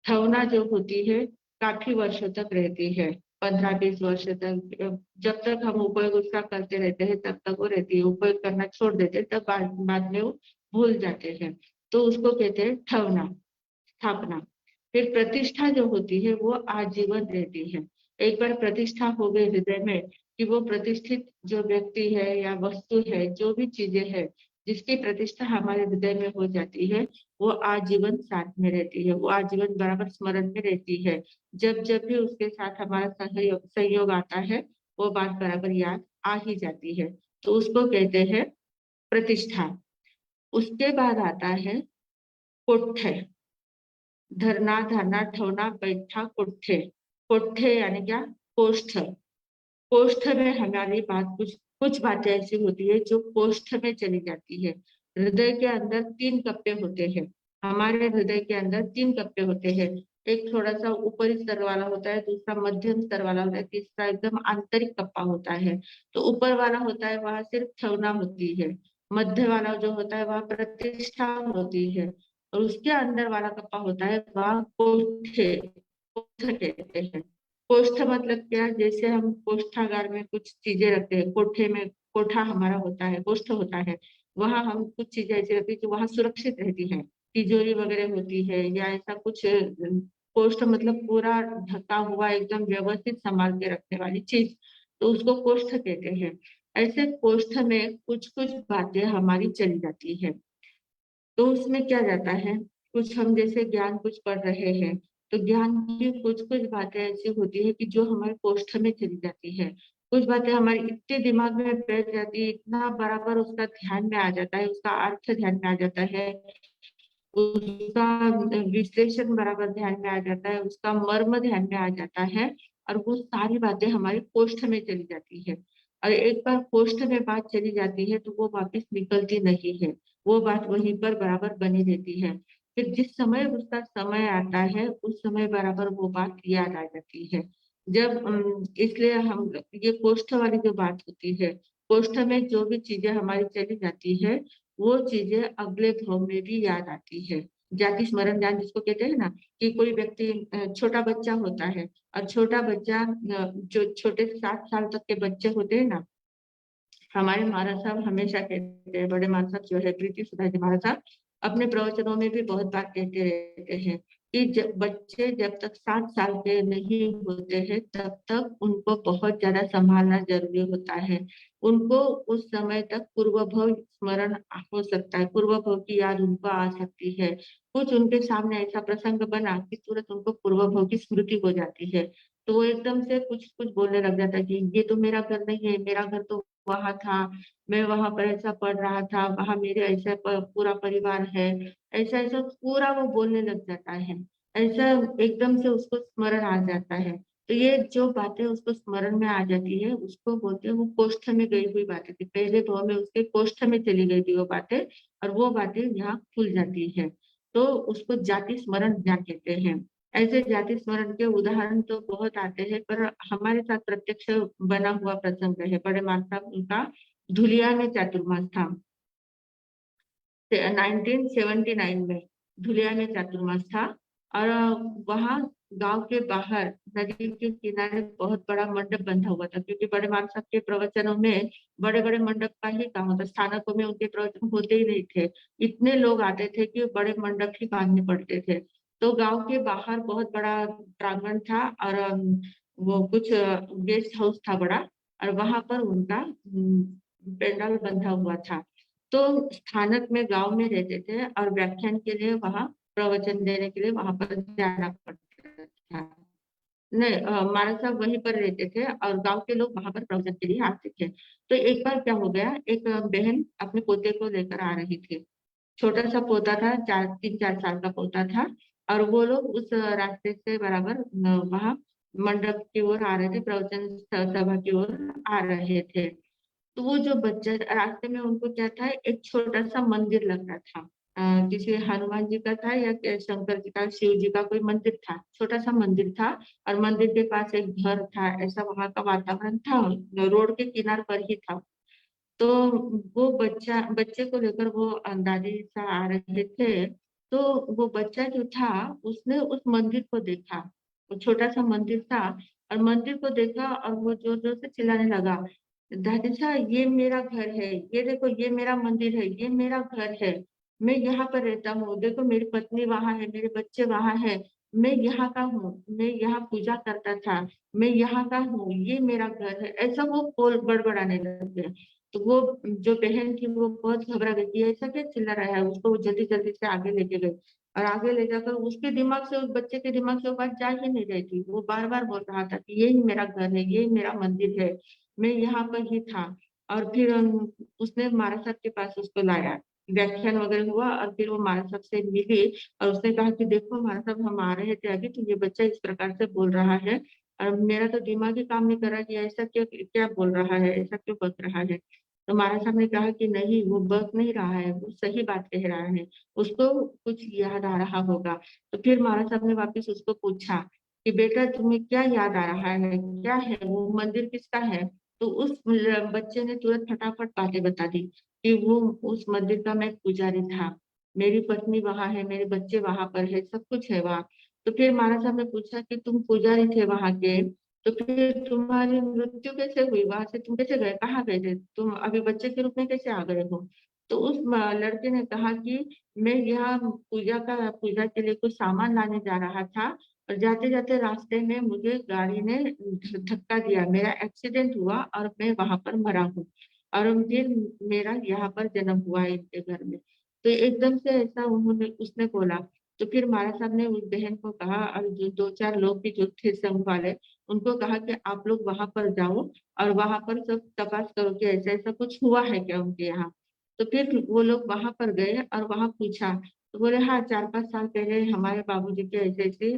ठवना जो होती है काफी वर्षों तक रहती है, 15-20 वर्ष तक, जब तक हम उपयोग उसका करते रहते हैं तब तक वो रहती है, उपयोग करना छोड़ देते हैं तब बाद में वो भूल जाते हैं, तो उसको कहते हैं ठवना, स्थापना। फिर प्रतिष्ठा जो होती है वो आजीवन रहती है। एक बार प्रतिष्ठा हो गई हृदय में कि वो प्रतिष्ठित जो व्यक्ति है या वस्तु है, जो भी चीजें है जिसकी प्रतिष्ठा हमारे हृदय में हो जाती है, वो आजीवन साथ में रहती है, वो आजीवन बराबर स्मरण में रहती है। जब जब भी उसके साथ हमारा संयोग आता है, वो बात बराबर याद आ ही जाती है, तो उसको कहते हैं प्रतिष्ठा। उसके बाद आता है कुट्ठ। धरना, धारणा, ठवना, बैठा, कुट्ठे। कुट्ठे यानी क्या? कोष्ठ। कोष्ठ में हमारी बात, कुछ कुछ बातें ऐसी होती है जो कोष्ठ में चली जाती है। हृदय के अंदर 3 कप्पे होते हैं, हमारे हृदय के अंदर 3 कप्पे होते हैं। एक थोड़ा सा ऊपरी स्तर वाला होता है, दूसरा मध्यम स्तर वाला होता है, तीसरा एकदम आंतरिक कप्पा होता है। तो ऊपर वाला होता है वहां सिर्फ छवना होती है, मध्य वाला जो होता है वह प्रतिष्ठा होती है, और उसके अंदर वाला कप्पा होता है वह कोष्ठे, कोष्ठ कहते हैं। कोष्ठ मतलब क्या, जैसे हम कोष्ठागार में कुछ चीजें रखते हैं, कोठे में कोठा हमारा होता है, कोष्ठ होता है, वहां हम कुछ चीजें ऐसी रखती है जो वहां सुरक्षित रहती है, तिजोरी वगैरह होती है या ऐसा कुछ। कोष्ठ मतलब पूरा ढका हुआ एकदम व्यवस्थित संभाल के रखने वाली चीज, तो उसको कोष्ठ कहते हैं। ऐसे कोष्ठ में कुछ कुछ बातें हमारी चली जाती है। तो उसमें क्या जाता है, कुछ हम जैसे ज्ञान कुछ पढ़ रहे हैं, तो ज्ञान की कुछ कुछ बातें ऐसी होती है कि जो हमारे कोष्ठ में चली जाती है। कुछ बातें हमारे इतने दिमाग में बैठ जाती है, इतना बराबर उसका ध्यान में आ जाता है, उसका अर्थ ध्यान में आ जाता है, उसका विश्लेषण बराबर ध्यान में आ जाता है, उसका मर्म ध्यान में आ जाता है, और वो सारी बातें हमारे कोष्ठ में चली जाती है। और एक बार कोष्ठ में बात चली जाती है तो वो वापस निकलती नहीं है, वो बात वहीं पर बराबर बनी रहती है। फिर जिस समय उसका समय आता है उस समय बराबर वो बात याद आ जाती है। जब इसलिए हम ये कोष्ठ वाली जो बात होती है, कोष्ठ में जो भी चीजें हमारी चली जाती है वो चीजें अगले भाव में भी याद आती है। जाति स्मरण ज्ञान जिसको कहते हैं ना, कि कोई व्यक्ति छोटा बच्चा होता है, और छोटा बच्चा जो छोटे 7 साल तक के बच्चे होते हैं ना, हमारे महाराज साहब हमेशा कहते हैं, बड़े महाराज साहब जो है प्रीति सुधा जी महाराज साहब, अपने प्रवचनों में भी बहुत बार कहते रहते हैं कि जब बच्चे जब तक 7 साल के नहीं होते हैं तब तक उनको बहुत ज्यादा संभालना जरूरी होता है। उनको उस समय तक पूर्व भव स्मरण हो सकता है, पूर्व भव की याद उनको आ सकती है। कुछ उनके सामने ऐसा प्रसंग बना कि तुरंत उनको पूर्व भव की स्मृति हो जाती है, तो वो एकदम से कुछ कुछ बोलने लग जाता है कि ये तो मेरा घर नहीं है, मेरा घर तो वहां था, मैं वहां पर ऐसा पढ़ रहा था, वहां मेरे ऐसा पूरा परिवार है, ऐसा ऐसा पूरा वो बोलने लग जाता है। ऐसा एकदम से उसको स्मरण आ जाता है। तो ये जो बातें उसको स्मरण में आ जाती है उसको बोलते हैं वो कोष्ठ में गई हुई बातें थी, पहले भाव में उसके कोष्ठ में चली गई थी वो बातें, और वो बातें यहाँ खुल जाती है। तो उसको जाति स्मरण ज्ञान कहते हैं। ऐसे जाति स्मरण के उदाहरण तो बहुत आते हैं, पर हमारे साथ प्रत्यक्ष बना हुआ प्रसंग है बड़े माता साहब उनका धुलिया में चातुर्मास था 1979 में, धुलिया में चातुर्मास था। और वहाँ गांव के बाहर नदी के किनारे बहुत बड़ा मंडप बंधा हुआ था, क्योंकि बड़े माता साहब के प्रवचनों में बड़े बड़े मंडप का ही काम होता, स्थानकों में उनके प्रवचन होते ही नहीं थे, इतने लोग आते थे कि बड़े मंडप ही बांधने पड़ते थे। तो गांव के बाहर बहुत बड़ा प्रांगण था, और वो कुछ गेस्ट हाउस था बड़ा, और वहां पर उनका पेंडाल बंधा हुआ था। तो स्थानक में गांव में रहते थे और व्याख्यान के लिए वहां प्रवचन देने के लिए वहां पर जाना पड़ता था। नहीं, महाराज साहब वहीं पर रहते थे और गांव के लोग वहां पर प्रवचन के लिए आते थे। तो एक बार क्या हो गया, एक बहन अपने पोते को लेकर आ रही थी, छोटा सा पोता था, 3-4 साल का पोता था, और वो लोग उस रास्ते से बराबर वहां मंडप की ओर आ रहे थे, प्रवचन सभा की ओर आ रहे थे। तो वो जो बच्चा रास्ते में उनको क्या था, एक छोटा सा मंदिर लग रहा था, किसी हनुमान जी का था या शंकर जी का, शिव जी का कोई मंदिर था, छोटा सा मंदिर था, और मंदिर के पास एक घर था, ऐसा वहां का वातावरण था, रोड के किनार पर ही था। तो वो बच्चे को लेकर वो दादी सा आ रहे थे। तो वो बच्चा जो था उसने उस मंदिर को देखा, वो छोटा सा मंदिर था, और मंदिर को देखा और वो जोर जोर से चिल्लाने लगा, दादी साहब ये मेरा घर है, ये देखो ये मेरा मंदिर है, ये मेरा घर है, मैं यहाँ पर रहता हूँ, देखो मेरी पत्नी वहां है, मेरे बच्चे वहां है, मैं यहाँ का हूँ, मैं यहाँ पूजा करता था, मैं यहाँ का हूँ, ये मेरा घर है, ऐसा वो बोल बड़बड़ाने लग गया। तो वो जो बहन थी वो बहुत घबरा गई कि ऐसा क्या चिल्ला रहा है, उसको वो जल्दी जल्दी से आगे लेके गई, और आगे ले जाकर उसके दिमाग से, उस बच्चे के दिमाग से वो बात जा ही नहीं रही थी, वो बार बार बोल रहा था कि यही मेरा घर है, यही मेरा मंदिर है, मैं यहाँ पर ही था। और फिर उसने महाराज साहब के पास उसको लाया, व्याख्यान वगैरह हुआ, और फिर वो महाराज साहब से मिली, और उसने कहा कि देखो महाराज साहब हम आ रहे थे अभी, तो ये बच्चा इस प्रकार से बोल रहा है, और मेरा तो दिमाग ही काम नहीं कर रहा कि ऐसा क्यों क्या बोल रहा है, ऐसा क्यों बक रहा है। तो महाराज साहब ने कहा कि नहीं, वो बक नहीं रहा है, वो सही बात कह रहा है, उसको कुछ याद आ रहा होगा। तो फिर महाराज साहब ने वापिस उसको पूछा कि बेटा तुम्हें क्या याद आ रहा है, क्या है वो मंदिर किसका है? तो उस बच्चे ने तुरंत फटाफट बातें बता दी कि वो उस मंदिर का मैं पुजारी था, मेरी पत्नी वहां है, मेरे बच्चे वहां पर है, सब कुछ है वहाँ। तो फिर महाराज साहब ने पूछा कि तुम पुजारी थे वहां के, तो फिर तुम्हारी मृत्यु कैसे हुई, वहां से तुम कैसे गए, कहाँ गए थे तुम, अभी बच्चे के रूप में कैसे आ गए हो? तो उस लड़के ने कहा कि मैं यहाँ पूजा के लिए कुछ सामान लाने जा रहा था, और जाते जाते रास्ते में मुझे गाड़ी ने धक्का दिया, मेरा एक्सीडेंट हुआ और मैं वहां पर मरा हूँ, और फिर मेरा यहाँ पर जन्म हुआ है इनके घर में। तो एकदम से ऐसा उन्होंने उसने बोला। तो फिर महाराज साहब ने उस बहन को कहा, और जो दो चार लोग भी जो थे संघ वाले, उनको कहा कि आप लोग वहां पर जाओ और वहां पर सब तपास करो कि ऐसा ऐसा कुछ हुआ है क्या उनके यहाँ। तो फिर वो लोग वहां पर गए और वहां पूछा, तो बोले हाँ, 4-5 साल पहले हमारे बाबूजी के ऐसे ऐसे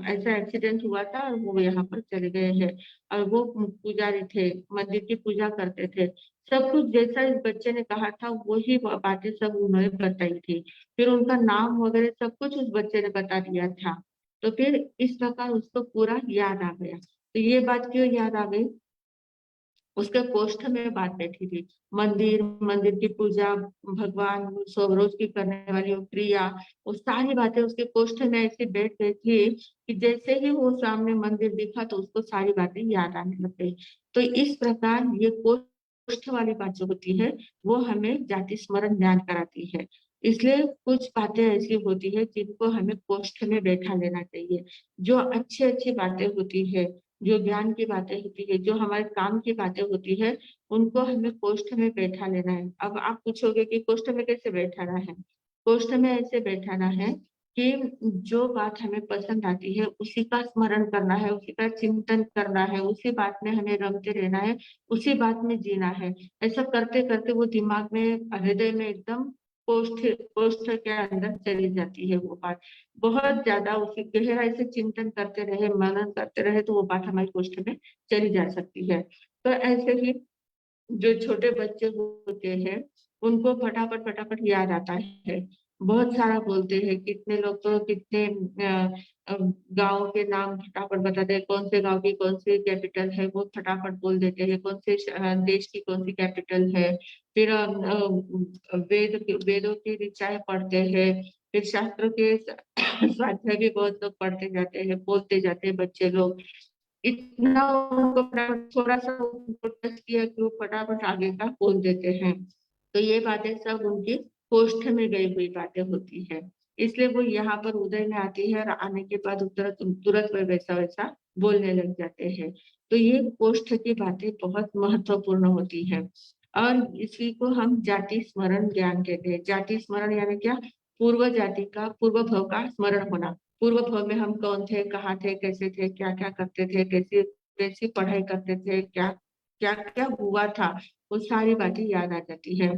ऐसा एक्सीडेंट हुआ था और वो यहाँ पर चले गए हैं, और वो पुजारी थे, मंदिर की पूजा करते थे। सब कुछ जैसा इस बच्चे ने कहा था वही बातें सब उन्होंने बताई थी। फिर उनका नाम वगैरह सब कुछ उस बच्चे ने बता दिया था। तो फिर इस प्रकार उसको पूरा याद आ गया। तो ये बात क्यों याद आ गई? उसके कोष्ठ में बात बैठी थी, मंदिर, मंदिर की पूजा, भगवान, सब रोज की करने वाली वो क्रिया, वो सारी बातें उसके कोष्ठ में ऐसे बैठ गई थी कि जैसे ही वो सामने मंदिर दिखा तो उसको सारी बातें याद आने लग गई। तो इस प्रकार ये कोष्ठ वाली बात जो होती है वो हमें जाति स्मरण ज्ञान कराती है। इसलिए कुछ बातें ऐसी होती है जिनको हमें कोष्ठ में बैठा लेना चाहिए। जो अच्छी अच्छी बातें होती है, जो ज्ञान की बातें होती है, जो हमारे काम की बातें होती है, उनको हमें कोष्ठ में बैठा लेना है। अब आप पूछोगे कि कोष्ठ में कैसे बैठाना है? कोष्ठ में ऐसे बैठाना है कि जो बात हमें पसंद आती है उसी का स्मरण करना है, उसी का चिंतन करना है, उसी बात में हमें रमते रहना है, उसी बात में जीना है। ऐसा करते करते वो दिमाग में, हृदय में एकदम कोष्ठ कोष्ठ के अंदर चली जाती है वो बात। बहुत ज्यादा उसी गहराई से चिंतन करते रहे, मनन करते रहे, तो वो बात हमारी गोष्ठ में चली जा सकती है। तो ऐसे ही जो छोटे बच्चे होते हैं उनको फटाफट फटाफट याद आता है, बहुत सारा बोलते हैं। कितने लोग तो कितने गांव के नाम फटाफट बताते हैं, कौन से गांव की कौन सी कैपिटल है वो फटाफट बोल देते हैं, कौन से देश की कौन सी कैपिटल है। फिर वेदों की ऋचाएं पढ़ते हैं, फिर शास्त्रों के स्वाध्याय भी बहुत लोग पढ़ते जाते हैं, बोलते जाते हैं बच्चे लोग। इतना उनको फटाफट थोड़ा सा उनको टच किया कि वो फटाफट आगे का बोल देते हैं। तो ये बातें सब उनकी कोष्ठ में गई हुई बातें होती है, इसलिए वो यहाँ पर उदय में आती है और आने के बाद तुरंत तुरंत वे वैसा वैसा बोलने लग जाते हैं। तो ये कोष्ठ की बातें बहुत महत्वपूर्ण होती है, और इसी को हम जाति स्मरण ज्ञान कहते हैं। जाति स्मरण यानी क्या? पूर्व जाति का, पूर्व भव का स्मरण होना। पूर्व भव में हम कौन थे, कहाँ थे, कैसे थे, क्या क्या करते थे, कैसी कैसी पढ़ाई करते थे, क्या क्या क्या हुआ था, वो सारी बातें याद आ जाती है।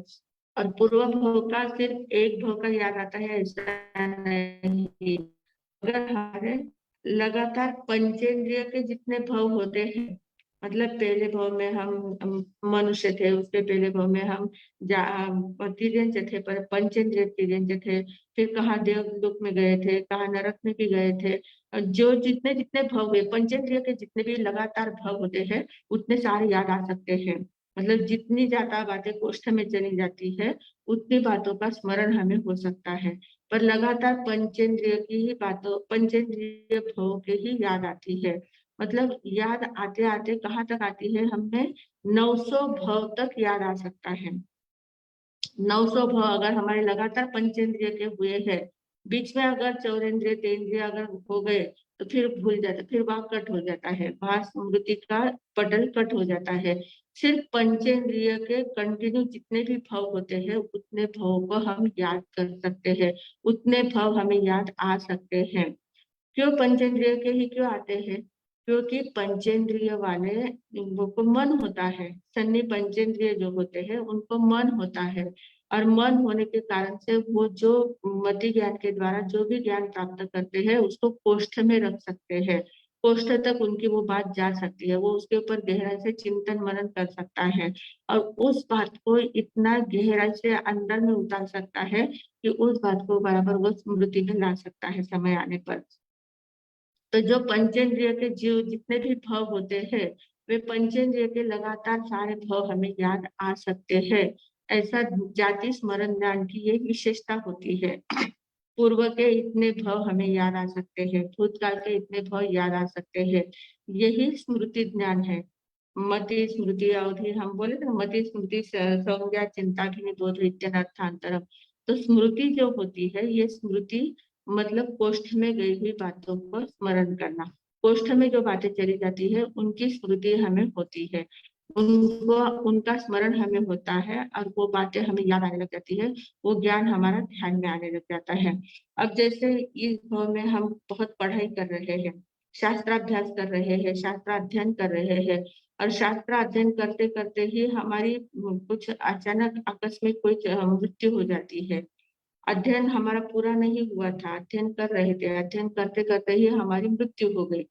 और पूर्व भव का सिर्फ एक भव का याद आता है ऐसा नहीं। अगर हमारे लगातार पंचेंद्रिय के जितने भव होते हैं, मतलब पहले भव में हम मनुष्य थे, उसके पहले भव में हम तिर्यंच थे, पर पंचेंद्रिय तिर्यंच थे, फिर कहाँ देवलोक में गए थे, कहाँ नरक में भी गए थे। जो जितने जितने भव हुए, पंचेंद्रिय के जितने भी लगातार भव होते हैं उतने सारे याद आ सकते हैं। मतलब जितनी ज्यादा बातें कोष्ठ में चली जाती है उतनी बातों का स्मरण हमें हो सकता है। पर लगातार पंचेंद्रिय की ही बातों, पंचेंद्रिय भव के ही याद आती है। मतलब याद आते आते कहाँ तक आती है, हमें 900 भव तक याद आ सकता है। 900 भव अगर हमारे लगातार पंचेंद्रिय के हुए हैं, बीच में अगर चौरेंद्रिय तेंद्रिय अगर हो गए तो फिर भूल जाता, फिर वहां कट हो जाता है, वहां स्मृति का पटल कट हो जाता है। सिर्फ पंचेंद्रिय के कंटिन्यू जितने भी भव होते हैं उतने भव को हम याद कर सकते हैं, उतने भव हमें याद आ सकते हैं। क्यों पंचेंद्रिय के ही क्यों आते हैं? क्योंकि पंचेंद्रिय वाले लोगों को मन होता है, सन्नी पंचेंद्रिय जो होते हैं उनको मन होता है, और मन होने के कारण से वो जो मति ज्ञान के द्वारा जो भी ज्ञान प्राप्त करते हैं उसको कोष्ठ में रख सकते हैं। कोष्ठ तक उनकी वो बात जा सकती है, वो उसके ऊपर गहराई से चिंतन मनन कर सकता है और उस बात को इतना गहराई से अंदर में उतार सकता है कि उस बात को बराबर वो स्मृति में ला सकता है समय आने पर। तो जो पंचेंद्रिय के जीव जितने भी भव होते हैं, वे पंचेंद्रिय के लगातार सारे भव हमें याद आ सकते हैं। ऐसा जाति स्मरण ज्ञान की ये विशेषता होती है। पूर्व के इतने भव हमें याद आ सकते हैं, भूतकाल के इतने भव याद आ सकते हैं, यही स्मृति ज्ञान है। मति स्मृति अवधि, हम बोले ना, मति स्मृति संज्ञा चिंता भी बोध इत्यनर्थांतरम। तो स्मृति जो होती है, ये स्मृति मतलब कोष्ठ में गई हुई बातों को स्मरण करना। कोष्ठ में जो बातें चली जाती है उनकी स्मृति हमें होती है, उनको उनका स्मरण हमें होता है और वो बातें हमें याद आने लग जाती है, वो ज्ञान हमारा ध्यान में आने लग जाता है। अब जैसे इस भाव में हम बहुत पढ़ाई कर रहे हैं, शास्त्राभ्यास कर रहे हैं, शास्त्राध्ययन कर रहे हैं और शास्त्र अध्ययन करते करते ही हमारी कुछ अचानक आकस्मिक कोई मृत्यु हो जाती है। अध्ययन हमारा पूरा नहीं हुआ था, अध्ययन कर रहे थे, अध्ययन करते करते ही हमारी मृत्यु हो गई।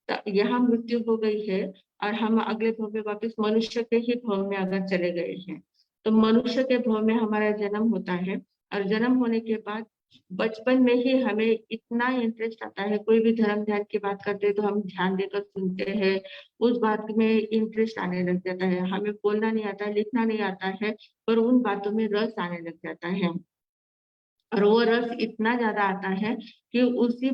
तो यहाँ मृत्यु हो गई है और हम अगले भाव में वापस मनुष्य के ही भाव में अगर चले गए हैं, तो मनुष्य के भाव में हमारा जन्म होता है और जन्म होने के बाद बचपन में ही हमें इतना इंटरेस्ट आता है, कोई भी धर्म ध्यान की बात करते हैं तो हम ध्यान देकर सुनते हैं, उस बात में इंटरेस्ट आने लग जाता है। हमें बोलना नहीं आता, लिखना नहीं आता है, पर उन बातों में रस आने लग जाता है और वो रस इतना ज्यादा आता है कि उसी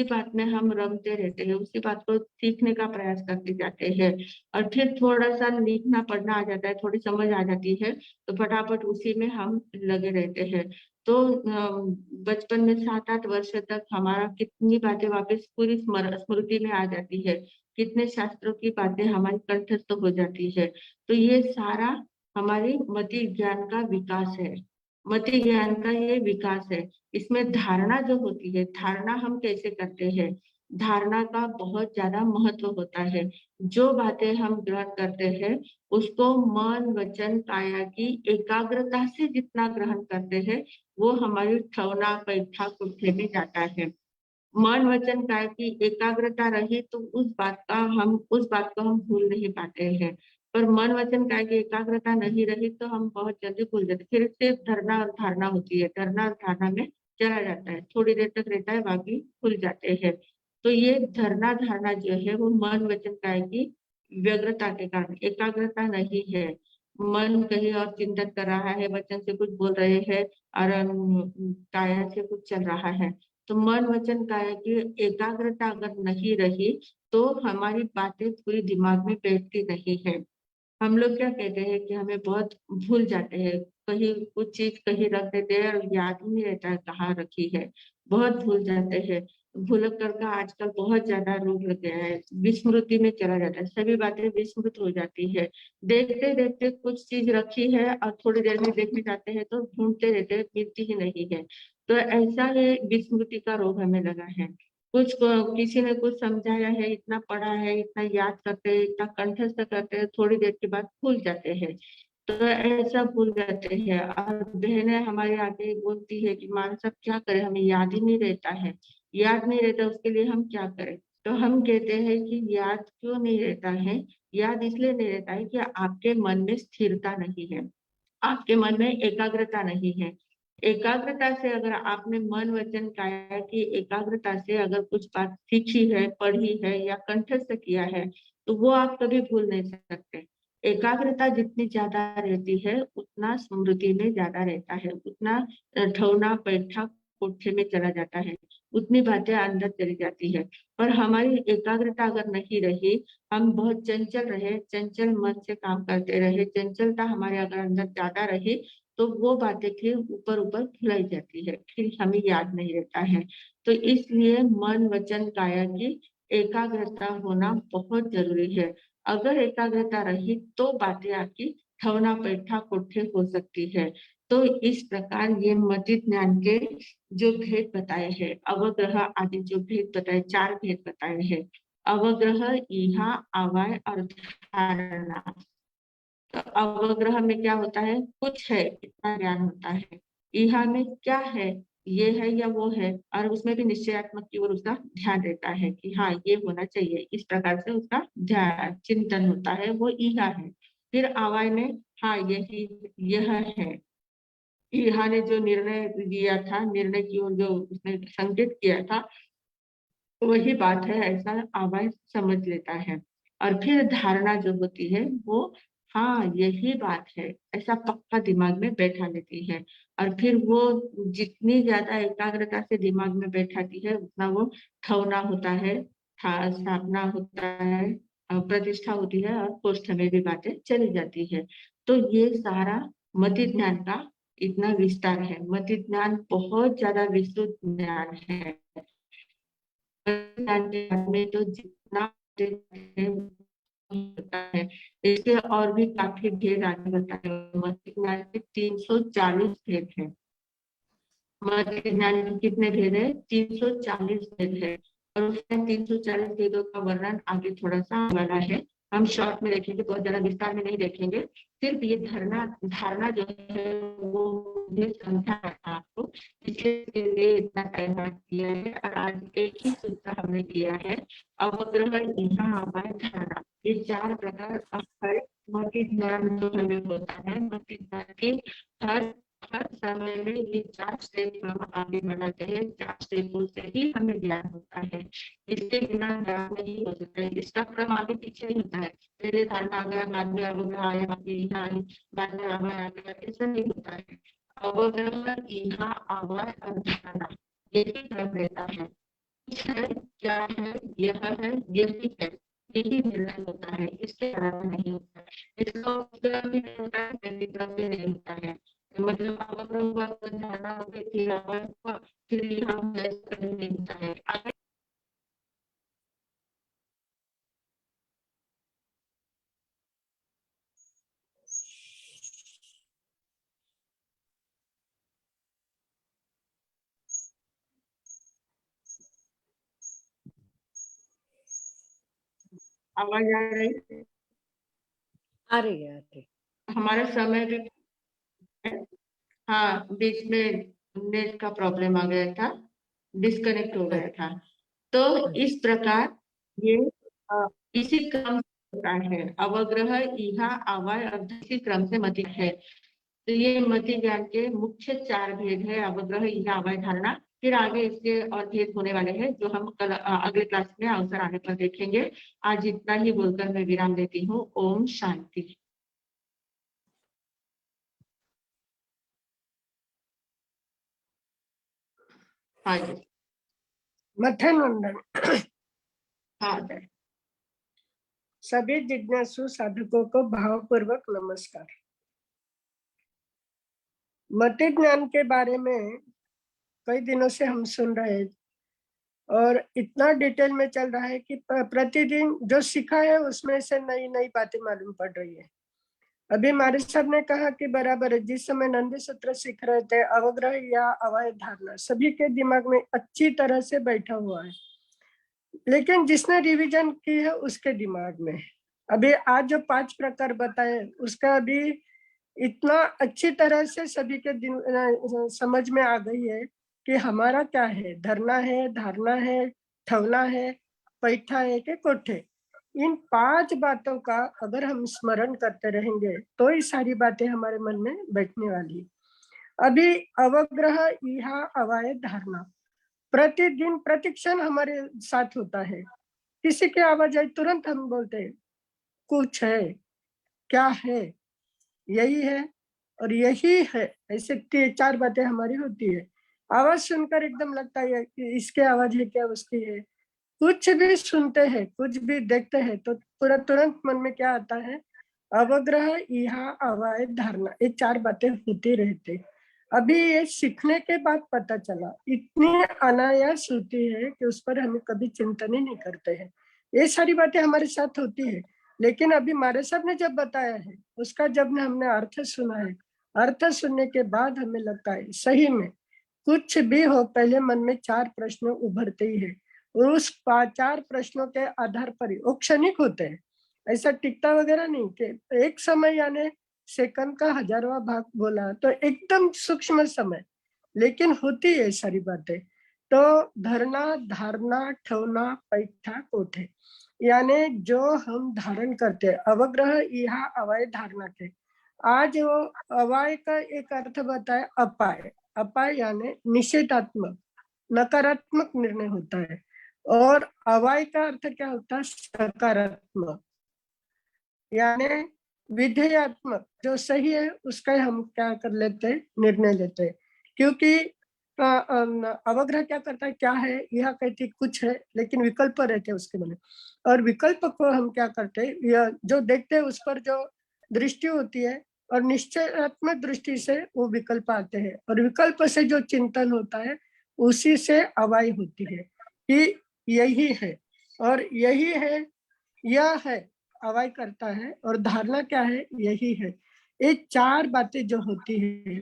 बात में हम रमते रहते हैं, उसी बात को सीखने का प्रयास करते जाते हैं और फिर थोड़ा सा लिखना पढ़ना आ जाता है, थोड़ी समझ आ जाती है तो फटाफट उसी में हम लगे रहते हैं। तो बचपन में 7-8 वर्ष तक हमारा कितनी बातें वापस पूरी स्मृति में आ जाती है, कितने शास्त्रों की बातें हमारी कंठस्थ हो जाती है। तो ये सारा हमारी मति ज्ञान का विकास है, मति ज्ञान का ये विकास है। इसमें धारणा जो होती है, धारणा हम कैसे करते हैं, धारणा का बहुत ज्यादा महत्व होता है। जो बातें हम ग्रहण करते हैं उसको मन वचन काया की एकाग्रता से जितना ग्रहण करते हैं वो हमारी ठवना पैठा कुठे में जाता है। मन वचन काय की एकाग्रता रही तो उस बात को हम भूल नहीं पाते हैं, पर मन वचन काय की एकाग्रता नहीं रही तो हम बहुत जल्दी भूल जाते, फिर सिर्फ धरना और धारणा होती है, धरना और धारणा में चला जाता है, थोड़ी देर तक रहता है, बाकी भूल जाते हैं। तो ये धरना धारणा जो है वो मन वचन काय की व्यग्रता के कारण, एकाग्रता नहीं है। मन कहीं और चिंतन कर रहा है, वचन से कुछ बोल रहे हैं और काया से कुछ चल रहा है। तो मन वचन काया की एकाग्रता अगर नहीं रही तो हमारी बातें पूरी दिमाग में बैठती नहीं है। हम लोग क्या कहते हैं कि हमें बहुत भूल जाते हैं, कहीं कुछ चीज कहीं रख देते हैं और याद ही नहीं रहता है कहाँ रखी है, बहुत भूल जाते हैं। भूल कर का आजकल बहुत ज्यादा रोग लग गया है, विस्मृति में चला जाता है, सभी बातें विस्मृत हो जाती है। देखते देखते कुछ चीज रखी है और थोड़ी देर में देखने जाते हैं तो ढूंढते रहते हैं, मिलती ही नहीं है। तो ऐसा ये विस्मृति का रोग हमें लगा है। किसी ने कुछ समझाया है, इतना पढ़ा है, इतना याद करते हैं, इतना कंठस्थ करते हैं, थोड़ी देर के बाद भूल जाते हैं। तो ऐसा भूल जाते हैं और बहनें हमारे आगे बोलती है कि मान साहब क्या करें, हमें याद ही नहीं रहता है, याद नहीं रहता, उसके लिए हम क्या करें। तो हम कहते हैं कि याद क्यों नहीं रहता है, याद इसलिए नहीं रहता है कि आपके मन में स्थिरता नहीं है, आपके मन में एकाग्रता नहीं है। एकाग्रता से अगर आपने मन वचन काया की एकाग्रता से अगर कुछ बात सीखी है, पढ़ी है या कंठस्थ किया है तो वो आप कभी भूल नहीं सकते। एकाग्रता जितनी ज्यादा रहती है उतना स्मृति में ज्यादा रहता है, उतना ठौना बैठा कोठे में चला जाता है, उतनी बातें अंदर चली जाती है। पर हमारी एकाग्रता अगर नहीं रही, हम बहुत चंचल रहे, चंचल मन से काम करते रहे, चंचलता हमारे अगर अंदर ज्यादा रही तो वो बातें फिर ऊपर ऊपर भुलाई जाती है, फिर हमें याद नहीं रहता है। तो इसलिए मन वचन काया की एकाग्रता होना बहुत जरूरी है। अगर एकाग्रता रही तो बातें आपकी ठवना बैठा कोठे हो सकती है। तो इस प्रकार ये मति ज्ञान के जो भेद बताए हैं, अवग्रह आदि जो भेद बताए, 4 भेद बताए हैं, अवग्रह, ईहा, अवय और धारणा। तो अवग्रह में क्या होता है, कुछ है इतना ज्ञान होता है। ईहा में क्या है, ये है या वो है, और उसमें भी निश्चयात्मक की ओर उसका ध्यान रहता है कि हाँ ये होना चाहिए, इस प्रकार से उसका ध्यान चिंतन होता है, वो ईहा है। फिर आवाज ने हाँ यही यह है, ईहा ने जो निर्णय दिया था, निर्णय की ओर जो उसने संकेत किया था वही बात है, ऐसा आवाज समझ लेता है। और फिर धारणा जो होती है वो हाँ यही बात है, ऐसा पक्का दिमाग में बैठा लेती है। और फिर वो जितनी ज्यादा एकाग्रता से दिमाग में बैठाती है उतना वो ठवना होता है, स्थापना होता है, प्रतिष्ठा होती है, और कोष्ठ में भी बातें चली जाती है। तो ये सारा मति ज्ञान का इतना विस्तार है। मति ज्ञान बहुत ज्यादा विस्तृत ज्ञान है। में तो जितना होता है, इसके और भी काफी भेद आगे बताए। मत्स्य ज्ञान के 340 भेद है। मत्स्य ज्ञान के कितने भेद है? 340 भेद है। और उसमें 340 भेदों का वर्णन आगे थोड़ा सा वाला है, हम शॉर्ट में देखेंगे, बहुत ज्यादा विस्तार में नहीं देखेंगे। सिर्फ ये धारणा जो है वो मुझे समझा था आपको, इसके लिए इतना टाइम दिया है। और आज एक ही सूत्र हमने दिया है, अवग्रह, ईहा, अवय, धारणा, ये 4 प्रकार हर मौखिक ज्ञान जो हमें होता है, मौखिक ज्ञान के हर हर समय में ये 4 स्टेप हम आगे बढ़ाते हैं। 4 स्टेपों से ही हमें ज्ञान होता है, इसके बिना ज्ञान नहीं हो सकता है। इसका क्रम आगे पीछे नहीं होता है, पहले धारणा आ गया, बाद में अवग्रह आया, बाद में अवय आ गया, ऐसा नहीं होता है। अवग्रह, ईहा, अवय और धारणा, यही क्रम रहता है। कुछ है, क्या है, यह है, यही है, यही निर्णय होता है, इसके अलावा नहीं होता है। इसका उपक्रम भी नहीं होता है, व्यतिक्रम भी नहीं होता है। मतलब अवग्रह हुआ तो धारणा हो गई, फिर अवय हुआ, फिर यहाँ नहीं होता है। आवाज आ रही है? आ रही है, आ रही। हमारा समय भी है। हाँ, बीच में नेट का प्रॉब्लम आ गया था, डिस्कनेक्ट हो गया था। तो इस प्रकार ये अ, इसी क्रम से होता है। अवग्रह, ईहा, अवय और इसी क्रम से मति है। तो ये मति ज्ञान के मुख्य 4 भेद है, अवग्रह, ईहा, अवय, धारणा। फिर आगे इसके और भेद होने वाले हैं, जो हम कल अगले क्लास में अवसर आने पर देखेंगे। आज इतना ही बोलकर मैं विराम देती हूँ। ओम शांति। हाँ जी। मथन वंदन। हाँ जी। सभी जिज्ञासु साधकों को भावपूर्वक नमस्कार। मति ज्ञान के बारे में कई दिनों से हम सुन रहे हैं और इतना डिटेल में चल रहा है कि प्रतिदिन जो सीखा है उसमें से नई नई बातें मालूम पड़ रही है। अभी हमारे साहब ने कहा कि बराबर है, जिस समय नंदी सूत्र सीख रहे थे, अवग्रह या अवय धारणा सभी के दिमाग में अच्छी तरह से बैठा हुआ है, लेकिन जिसने रिवीजन की है उसके दिमाग में अभी आज जो 5 प्रकार बताए उसका अभी इतना अच्छी तरह से सभी के समझ में आ गई है कि हमारा क्या है, धरना है, धारणा है, ठवना है, पैठा है कि कोठे। इन 5 बातों का अगर हम स्मरण करते रहेंगे तो ये सारी बातें हमारे मन में बैठने वाली है। अभी अवग्रह, ईहा, अवय, धारणा प्रतिदिन प्रतिक्षण हमारे साथ होता है। किसी की आवाज आई तुरंत हम बोलते हैं कुछ है, क्या है, यही है और यही है। ऐसे 4 बातें हमारी होती है। आवाज सुनकर एकदम लगता है कि इसकी आवाज है क्या उसकी है। कुछ भी सुनते हैं, कुछ भी देखते हैं तो पूरा तुरंत मन में क्या आता है, अवग्रह, ईहा, अवय, धारणा, ये 4 बातें होती रहती। अभी ये सीखने के बाद पता चला, इतनी अनायास होती है कि उस पर हमें कभी चिंतन ही नहीं करते हैं। ये सारी बातें हमारे साथ होती है, लेकिन अभी हमारे साहब ने जब बताया है उसका जब हमने अर्थ सुना है, अर्थ सुनने के बाद हमें लगता है सही में कुछ भी हो पहले मन में 4 प्रश्न उभरते ही है। उस 4 प्रश्नों के आधार पर ही वो क्षणिक होते हैं, ऐसा टिकता वगैरह नहीं कि एक समय यानी सेकंड का 1000वां भाग बोला तो एकदम सूक्ष्म समय, लेकिन होती है सारी बातें। तो धरना, धारणा, ठेवना, पैठा, कोठे, यानी जो हम धारण करते हैं, अवग्रह यह अवय धारणा के। आज वो अवय का एक अर्थ बताए अपाय। अपाय यानी निषेधात्मक, नकारात्मक निर्णय होता है, और अवय का अर्थ क्या होता है? सकारात्मक, यानी विधेयात्मक, जो सही है उसका हम क्या कर लेते हैं? निर्णय लेते हैं। क्योंकि अवग्रह क्या करता है? क्या है यह कहती कुछ है, लेकिन विकल्प रहते हैं उसके मन में, और विकल्प को हम क्या करते हैं? यह जो देखते हैं उस पर जो दृष्टि होती है, और निश्चयात्मक दृष्टि से वो विकल्प आते हैं, और विकल्प से जो चिंतन होता है उसी से अवाई होती है कि यही है, और यही है, यह है, अवाय करता है, और धारणा क्या है? यही है। ये चार बातें जो होती है,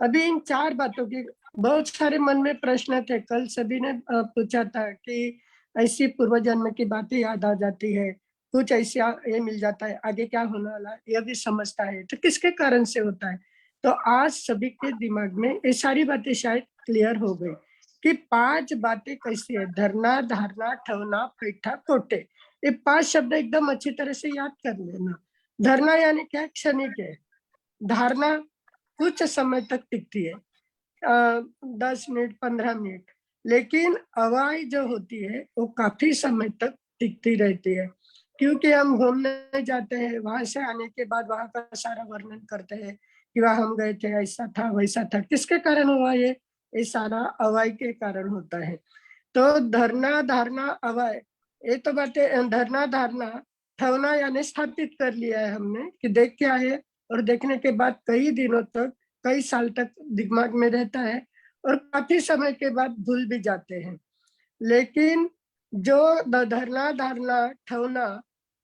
अभी इन चार बातों की बहुत सारे मन में प्रश्न थे। कल सभी ने पूछा था कि ऐसी पूर्व जन्म की बातें याद आ जाती है, कुछ ऐसा ये मिल जाता है, आगे क्या होने वाला है यह भी समझता है, तो किसके कारण से होता है? तो आज सभी के दिमाग में ये सारी बातें शायद क्लियर हो गई कि 5 बातें कैसी है: धरना, धारणा, ठेवना, पैठा, कोटे। ये 5 शब्द एकदम अच्छी तरह से याद कर लेना। धरना यानी क्या? क्षणिक है। धारणा कुछ समय तक टिकती है, 10 मिनट, 15 मिनट, लेकिन अवाई जो होती है वो काफी समय तक टिकती रहती है। क्योंकि हम घूमने जाते हैं, वहां से आने के बाद वहां का सारा वर्णन करते हैं कि वहां हम गए थे, ऐसा था वैसा था। किसके कारण हुआ ये सारा अवाई के कारण होता है। तो धरना, धारणा, अवय, ये तो बातें धरना, धारणा, ठेवना यानी स्थापित कर लिया है हमने कि देख के आए, और देखने के बाद कई दिनों तक, कई साल तक दिमाग में रहता है, और काफी समय के बाद भूल भी जाते हैं। लेकिन जो धरना, धारणा, ठेवना,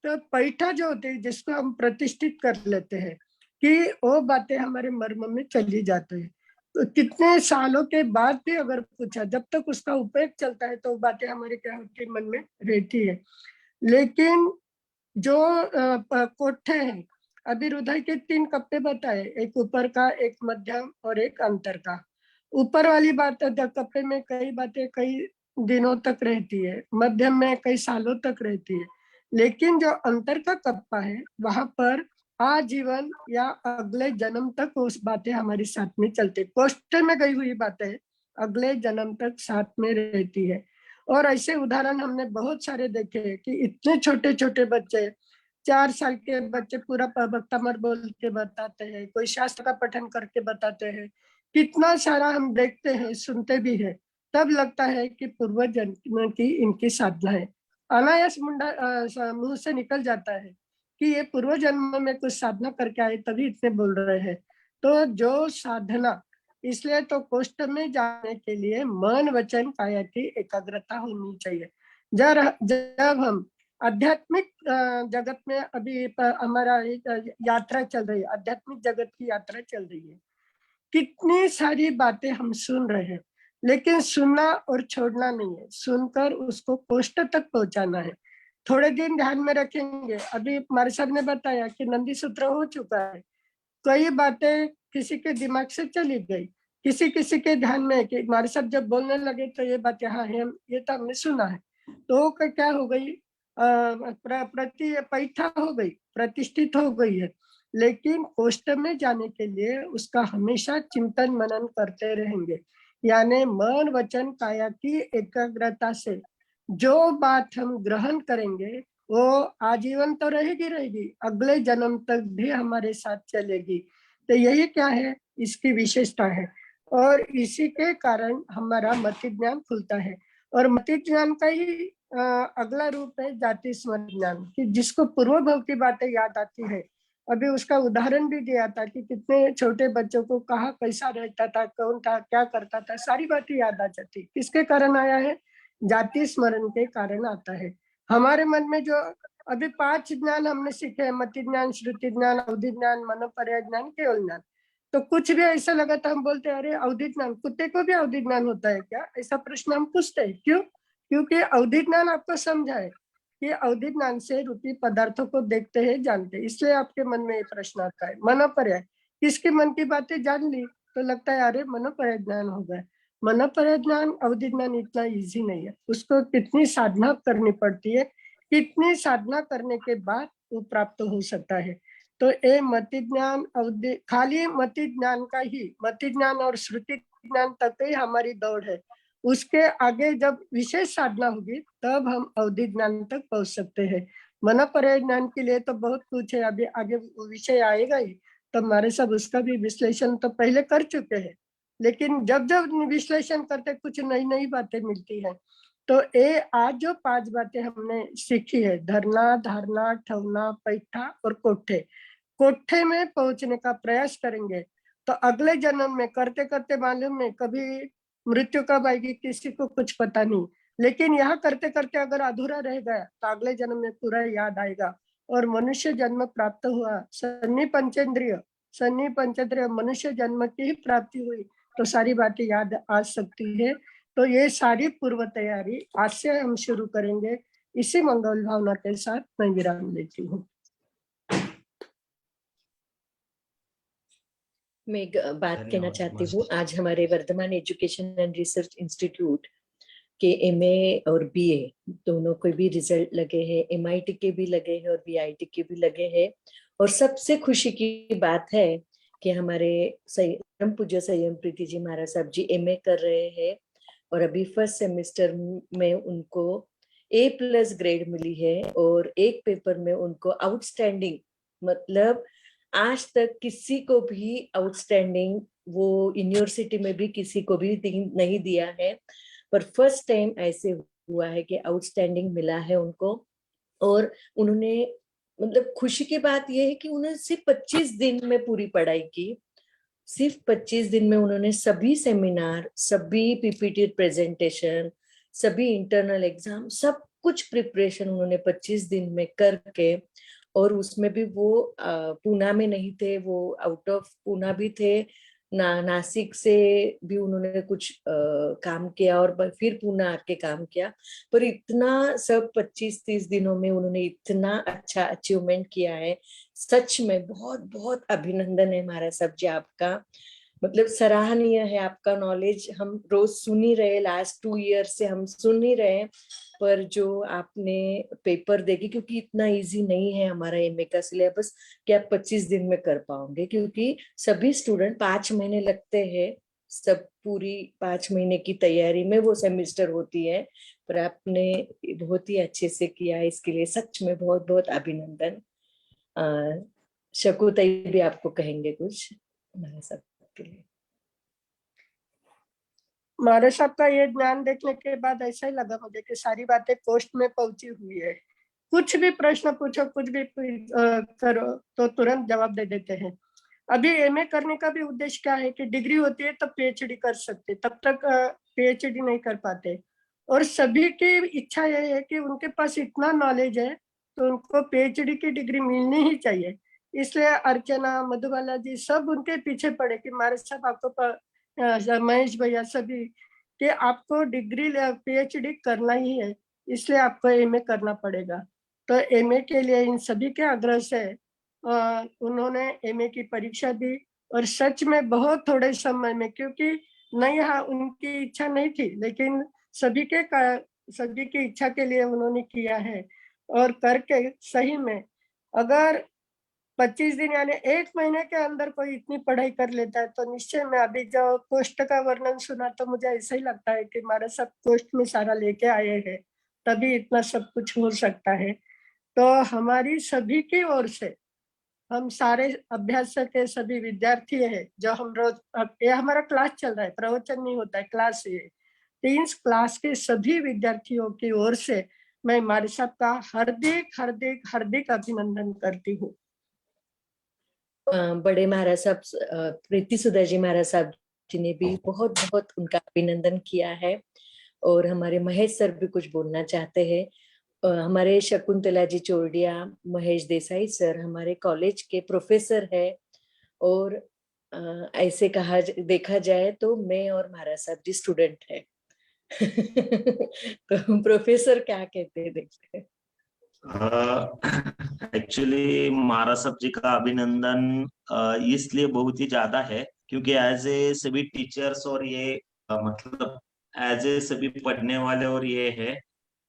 तो पैठा जो होते हैं, जिसको हम प्रतिष्ठित कर लेते हैं कि वो बातें हमारे मर्म में चली जाती है। तो कितने सालों के बाद भी अगर पूछा, जब तक उसका उपयोग चलता है, तो बातें हमारे क्या होती मन में रहती है। लेकिन जो कोठे हैं, अभी हृदय के 3 कप्पे बताए, एक ऊपर का, एक मध्यम और एक अंतर का। ऊपर वाली बात कप्पे में कई बातें कई दिनों तक रहती है, मध्यम में कई सालों तक रहती है, लेकिन जो अंतर का कप्पा है वहां पर आजीवन या अगले जन्म तक उस बातें हमारे साथ में चलती, कोष्ठ में गई हुई बातें अगले जन्म तक साथ में रहती है। और ऐसे उदाहरण हमने बहुत सारे देखे हैं कि इतने छोटे छोटे बच्चे, 4 साल के बच्चे पूरा भक्तमर बोल के बताते हैं, कोई शास्त्र का पठन करके बताते हैं, कितना सारा हम देखते हैं, सुनते भी हैं। तब लगता है कि पूर्व जन्म की इनकी साधना है। अनायास मुंह से निकल जाता है कि ये पूर्व जन्म में कुछ साधना करके आए तभी इतने बोल रहे हैं। तो जो साधना, इसलिए तो कोष्ठ में जाने के लिए मन, वचन, काया की एकाग्रता होनी चाहिए। जब हम आध्यात्मिक जगत में अभी हमारा एक यात्रा चल रही है, आध्यात्मिक जगत की यात्रा चल रही है, कितनी सारी बातें हम सुन रहे हैं, लेकिन सुनना और छोड़ना नहीं है, सुनकर उसको कोष्ठ तक पहुंचाना है। थोड़े दिन ध्यान में रखेंगे। अभी हमारे साहब ने बताया कि नंदी सूत्र हो चुका है, कई बातें किसी के दिमाग से चली गई, किसी किसी के ध्यान में कि हमारे साहब जब बोलने लगे तो ये बातें, हाँ है, ये तो हमने सुना है। तो क्या हो गई? प्रति पैठा हो गई, प्रतिष्ठित हो गई है। लेकिन कोष्ठ में जाने के लिए उसका हमेशा चिंतन मनन करते रहेंगे, यानी मन, वचन, काया की एकाग्रता से जो बात हम ग्रहण करेंगे वो आजीवन तो रहेगी रहेगी, अगले जन्म तक भी हमारे साथ चलेगी। तो यही क्या है? इसकी विशेषता है, और इसी के कारण हमारा मति ज्ञान खुलता है। और मति ज्ञान का ही अगला रूप है जाति स्मरण ज्ञान, कि जिसको पूर्व भव की बातें याद आती है। अभी उसका उदाहरण भी दिया था कि कितने छोटे बच्चों को कहाँ कैसा रहता था, कौन था, क्या करता था, सारी बातें याद आ जाती। किसके कारण आया है? जाति स्मरण के कारण आता है। हमारे मन में जो अभी 5 ज्ञान हमने सीखे हैं, मति ज्ञान, श्रुति ज्ञान, अवधि ज्ञान, मनोपर्याय ज्ञान, केवल ज्ञान, तो कुछ भी ऐसा लगा तो हम बोलते हैं अरे अवधि ज्ञान, कुत्ते को भी अवधि ज्ञान होता है क्या? ऐसा प्रश्न हम पूछते हैं। क्यों? क्योंकि अवधि ज्ञान आपको समझा है कि अवधि ज्ञान से रूपी पदार्थों को देखते हैं, जानते हैं, इसलिए आपके मन में ये प्रश्न आता है। मनोपर्याय, किसके मन की बातें जान ली, तो लगता है अरे मनोपरिज्ञान हो गया। मनोपरिज्ञान अवधि ज्ञान इतना इजी नहीं है, उसको कितनी साधना करनी पड़ती है, कितनी साधना करने के बाद वो प्राप्त हो सकता है। तो ये मति ज्ञान अवधि, खाली मति ज्ञान का ही, मति ज्ञान और श्रुति ज्ञान तक ही हमारी दौड़ है। उसके आगे जब विशेष साधना होगी तब हम अवधि ज्ञान तक पहुंच सकते हैं। मनोपरिज्ञान के लिए तो बहुत कुछ है, अभी आगे वो विषय आएगा ही, तो हमारे सब उसका भी विश्लेषण तो पहले कर चुके हैं, लेकिन जब जब विश्लेषण करते कुछ नई नई बातें मिलती है। तो ये आज जो 5 बातें हमने सीखी है, धरना, धारणा, ठवना, पैठा और कोठे, कोठे में पहुंचने का प्रयास करेंगे तो अगले जन्म में करते करते मालूम नहीं कभी मृत्यु कब आएगी किसी को कुछ पता नहीं, लेकिन यहाँ करते करते अगर अधूरा रह गया तो अगले जन्म में पूरा याद आएगा और मनुष्य जन्म प्राप्त हुआ। सन्नी पंचेंद्रिय मनुष्य जन्म की ही प्राप्ति हुई तो सारी बातें याद आ सकती है। तो ये सारी पूर्व तैयारी आज से हम शुरू करेंगे। इसी मंगल भावना के साथ मैं विराम देती हूँ। मैं एक बात कहना चाहती हूँ, आज हमारे Vardhman education and research institute के एमए और बीए दोनों को भी रिजल्ट लगे हैं, एमआईटी के भी लगे हैं और बीआईटी के भी लगे हैं। और सबसे खुशी की बात है कि हमारे परम पूज्य संयम प्रीति जी महाराज साहब जी एमए कर रहे हैं और अभी फर्स्ट सेमेस्टर में उनको A+ ग्रेड मिली है और एक पेपर में उनको आउटस्टैंडिंग, मतलब आज तक किसी को भी आउटस्टैंडिंग वो यूनिवर्सिटी में भी किसी को भी नहीं दिया है, पर फर्स्ट टाइम ऐसे हुआ है कि आउटस्टैंडिंग मिला है उनको। और उन्होंने, मतलब खुशी की बात यह है कि उन्होंने सिर्फ 25 दिन में पूरी पढ़ाई की, सिर्फ 25 दिन में उन्होंने सभी सेमिनार, सभी पीपीटी प्रेजेंटेशन, सभी इंटरनल एग्जाम, सब कुछ प्रिपरेशन उन्होंने 25 दिन में करके, और उसमें भी वो पूना में नहीं थे, वो आउट ऑफ पूना भी थे, नासिक से भी उन्होंने कुछ काम किया और फिर पूना आके काम किया। पर इतना सब 25-30 दिनों में उन्होंने इतना अच्छा अचीवमेंट किया है। सच में बहुत बहुत अभिनंदन है महाराज साहब जी आपका, मतलब सराहनीय है आपका नॉलेज। हम रोज सुन ही रहे, लास्ट 2 ईयर से हम सुन ही रहे, पर जो आपने पेपर देगी, क्योंकि इतना इजी नहीं है हमारा एमए का सिलेबस कि आप 25 दिन में कर पाओगे, क्योंकि सभी स्टूडेंट 5 महीने लगते हैं, सब पूरी 5 महीने की तैयारी में वो सेमेस्टर होती है। पर आपने बहुत ही अच्छे से किया, इसके लिए सच में बहुत बहुत अभिनंदन। शकुताई भी आपको कहेंगे कुछ हमारे सब के लिए। महाराज साहब का ये ज्ञान देखने के बाद ऐसा ही लगा मुझे कि सारी बातें पोस्ट में पहुंची हुई है। कुछ भी प्रश्न पूछो, कुछ भी करो तो तुरंत जवाब दे देते हैं। अभी एमए करने का भी उद्देश्य क्या है कि डिग्री होती है तब पीएचडी कर सकते, तब तक पीएचडी नहीं कर पाते। और सभी की इच्छा यह है कि उनके पास इतना नॉलेज है तो उनको पीएचडी की डिग्री मिलनी ही चाहिए। इसलिए अर्चना, मधुबाला जी सब उनके पीछे पड़े कि महाराज साहब आपको, महेश भैया सभी, कि आपको डिग्री पीएचडी करना ही है, इसलिए आपको एमए करना पड़ेगा। तो एमए के लिए इन सभी के आग्रह से उन्होंने एमए की परीक्षा दी और सच में बहुत थोड़े समय में, क्योंकि नहीं, हाँ उनकी इच्छा नहीं थी, लेकिन सभी की इच्छा के लिए उन्होंने किया है और करके सही में अगर 25 दिन यानी 1 महीने के अंदर कोई इतनी पढ़ाई कर लेता है तो निश्चय में, अभी जो पोस्ट का वर्णन सुना तो मुझे ऐसा ही लगता है कि हमारा सब पोस्ट में सारा लेके आए हैं, तभी इतना सब कुछ हो सकता है। तो हमारी सभी की ओर से, हम सारे अभ्यास के सभी विद्यार्थी हैं जो हम रोज, ये हमारा क्लास चल रहा है, प्रवचन नहीं होता है, क्लास है, तो इस क्लास के सभी विद्यार्थियों की ओर से मैं महाराज साहब का हार्दिक हार्दिक हार्दिक अभिनंदन करती हूँ। बड़े महाराज साहब प्रीति सुधा जी महाराज साहब जी ने भी बहुत बहुत उनका अभिनंदन किया है। और हमारे महेश सर भी कुछ बोलना चाहते हैं। हमारे शकुंतला जी चोरडिया, महेश देसाई सर हमारे कॉलेज के प्रोफेसर है, और ऐसे देखा जाए तो मैं और महाराज साहब जी स्टूडेंट है। तो प्रोफेसर क्या कहते हैं, देखते हैं। एक्चुअली महाराज साहब जी का अभिनंदन इसलिए बहुत ही ज्यादा है क्योंकि एज ए सभी टीचर्स और ये मतलब एज ए सभी पढ़ने वाले और ये है,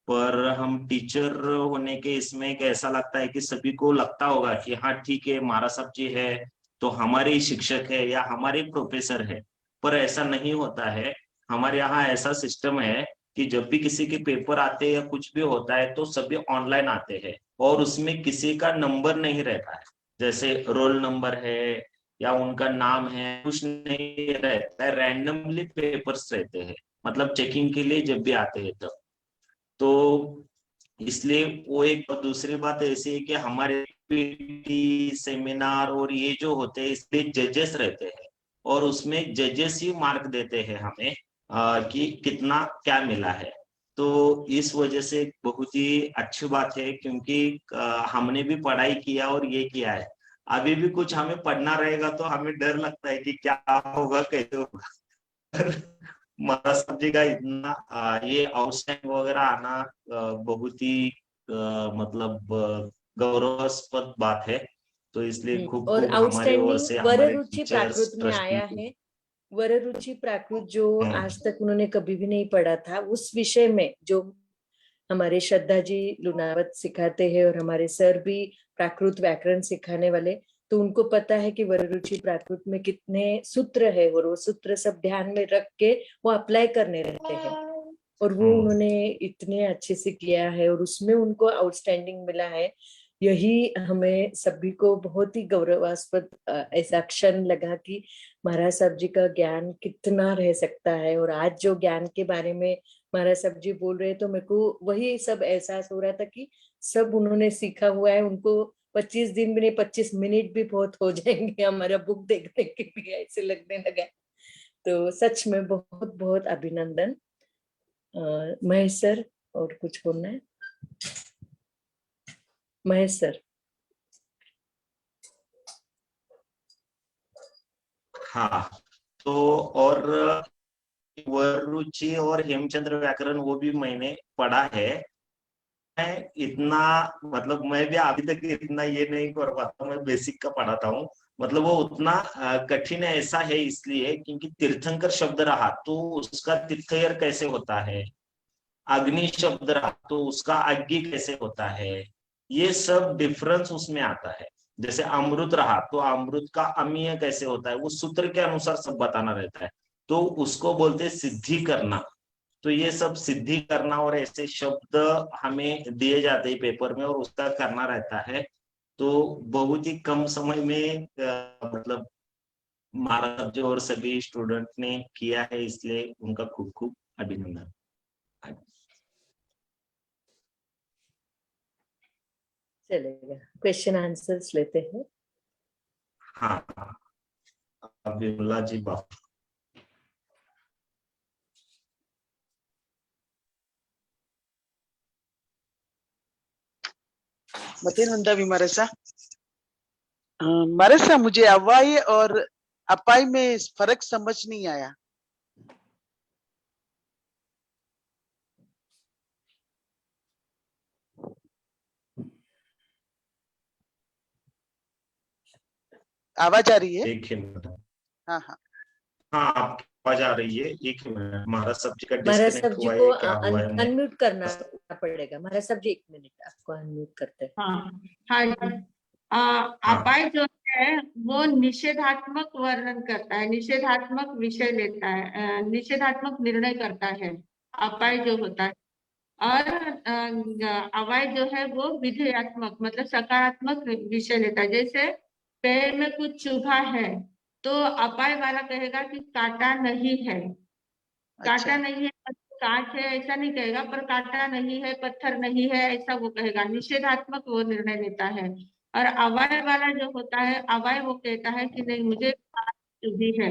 पर हम टीचर होने के इसमें एक ऐसा लगता है कि सभी को लगता होगा कि हाँ ठीक है, हमारा सब जी है तो हमारे ही शिक्षक है या हमारे ही प्रोफेसर है, पर ऐसा नहीं होता है। हमारे यहाँ ऐसा सिस्टम है कि जब भी किसी के पेपर आते हैं या कुछ भी होता है तो सभी ऑनलाइन आते हैं और उसमें किसी का नंबर नहीं रहता है, जैसे रोल नंबर है या उनका नाम है, कुछ नहीं रहता है, रैंडमली पेपर्स रहते हैं, मतलब चेकिंग के लिए जब भी आते हैं तब। तो इसलिए वो एक, और दूसरी बात ऐसी है कि हमारे पीटी सेमिनार और ये जो होते हैं इसलिए जजेस रहते हैं और उसमें जजेस ही मार्क देते हैं हमें कि कितना क्या मिला है। तो इस वजह से बहुत ही अच्छी बात है, क्योंकि हमने भी पढ़ाई किया और ये किया है। अभी भी कुछ हमें पढ़ना रहेगा तो हमें डर लगता है कि क्या होगा, कैसे होगा। महाराज साहब जी का इतना ये आउटस्टैंडिंग वगैरह आना बहुत ही मतलब गौरवास्पद बात है। तो इसलिए खूब और खूब हमारी ओर आउटस्टैंडिंग से हमारे वररुचि टीचर्स, प्राकृत में ट्रस्टी आया है। वररुचि प्राकृत जो हम्म। आज तक उन्होंने कभी भी नहीं पढ़ा था, उस विषय में जो हमारे श्रद्धा जी लुनावत सिखाते हैं और हमारे सर भी प्राकृत व्याकरण सिखाने वाले, तो उनको पता है कि वररुचि प्राकृत में कितने सूत्र है और वो सूत्र सब ध्यान में रख के वो अप्लाई करने रहते हैं, और वो उन्होंने इतने अच्छे से किया है और उसमें उनको आउटस्टैंडिंग मिला है। यही हमें सभी को बहुत ही गौरवास्पद ऐसा क्षण लगा कि महाराज साहब जी का ज्ञान कितना रह सकता है। और आज जो ज्ञान के बारे में महाराज साहब जी बोल रहे, तो मेरे को वही सब एहसास हो रहा था कि सब उन्होंने सीखा हुआ है। उनको 25 दिन भी नहीं, 25 मिनट भी बहुत हो जाएंगे हमारा बुक देखने के लिए, ऐसे लगने लगा। तो सच में बहुत बहुत अभिनंदन। महेश सर, और कुछ बोलना है? महेश सर। हाँ, तो और वररुचि और हेमचंद्र व्याकरण वो भी मैंने पढ़ा है। मैं इतना, मतलब मैं भी अभी तक इतना ये नहीं कर पाता, मैं बेसिक का पढ़ाता हूँ। मतलब वो उतना कठिन ऐसा है इसलिए क्योंकि तीर्थंकर शब्द रहा तो उसका तीर्थयर कैसे होता है, अग्नि शब्द रहा तो उसका अग्नि कैसे होता है, ये सब डिफरेंस उसमें आता है। जैसे अमृत रहा तो अमृत का अमीय कैसे होता है, वो सूत्र के अनुसार सब बताना रहता है, तो उसको बोलते सिद्धि करना। तो ये सब सिद्धि करना और ऐसे शब्द हमें दिए जाते हैं पेपर में और उसका करना रहता है। तो बहुत ही कम समय में मतलब महाराज जो और सभी स्टूडेंट ने किया है, इसलिए उनका खूब खूब अभिनंदन। चलेगा, क्वेश्चन आंसर्स लेते हैं। हाँ, अब्दुल्ला जी बाप। मतेनंदा विमरसा। मरसा, मुझे अवाई और अपाई में फर्क समझ नहीं आया। आवाज आ रही है? एक ही मिनट। हाँ हाँ हाँ, आपकी आवाज आ रही है, एक ही मिनट। महाराज साहब जी का महाराज डिस्कनेक्ट साहब जी हुआ को है, क्या हुआ है? मैं अनम्यूट करना पड़ेगा। महाराज साहब जी, 1 मिनट, आपको अनम्यूट करते हैं। हाँ हाँ जी। हाँ, अपाय जो है वो निषेधात्मक वर्णन करता है, निषेधात्मक विषय लेता है, निषेधात्मक निर्णय करता है अपाय जो होता है। और अवाय जो है वो विधेयात्मक मतलब सकारात्मक विषय लेता है। जैसे पैर में कुछ चुभा है तो अपाय वाला कहेगा कि काटा नहीं है, काटा अच्छा नहीं है, काट है ऐसा नहीं कहेगा, पर काटा नहीं है, पत्थर नहीं है ऐसा वो कहेगा। निषेधात्मक वो निर्णय लेता है। और अवाय वाला जो होता है, अवाय वो कहता है कि नहीं मुझे कांच चुभी है,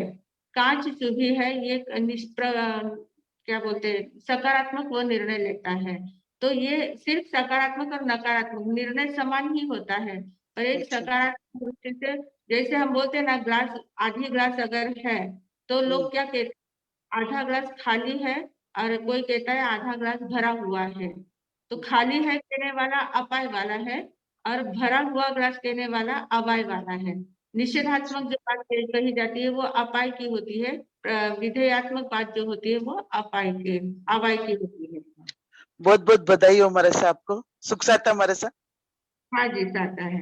कांच चुभी है, ये क्या बोलते हैं सकारात्मक वो निर्णय लेता है। तो ये सिर्फ सकारात्मक और नकारात्मक निर्णय समान ही होता है, पर एक अच्छा सकारात्मक दृष्टि से, जैसे हम बोलते हैं ना ग्लास, आधी ग्लास अगर है तो लोग क्या कहते हैं आधा ग्लास खाली है, और कोई कहता है आधा ग्लास भरा हुआ है। तो खाली है कहने वाला अपाय वाला है और भरा हुआ ग्लास कहने वाला अवाय वाला है। निषेधात्मक जो बात कही जाती है वो अपाय की होती है, विधेयात्मक बात जो होती है वो अपाय की होती है। बहुत बहुत बधाई हो हमारे साहब को। सुख साता हमारे साथ। हाँ जी, साता है।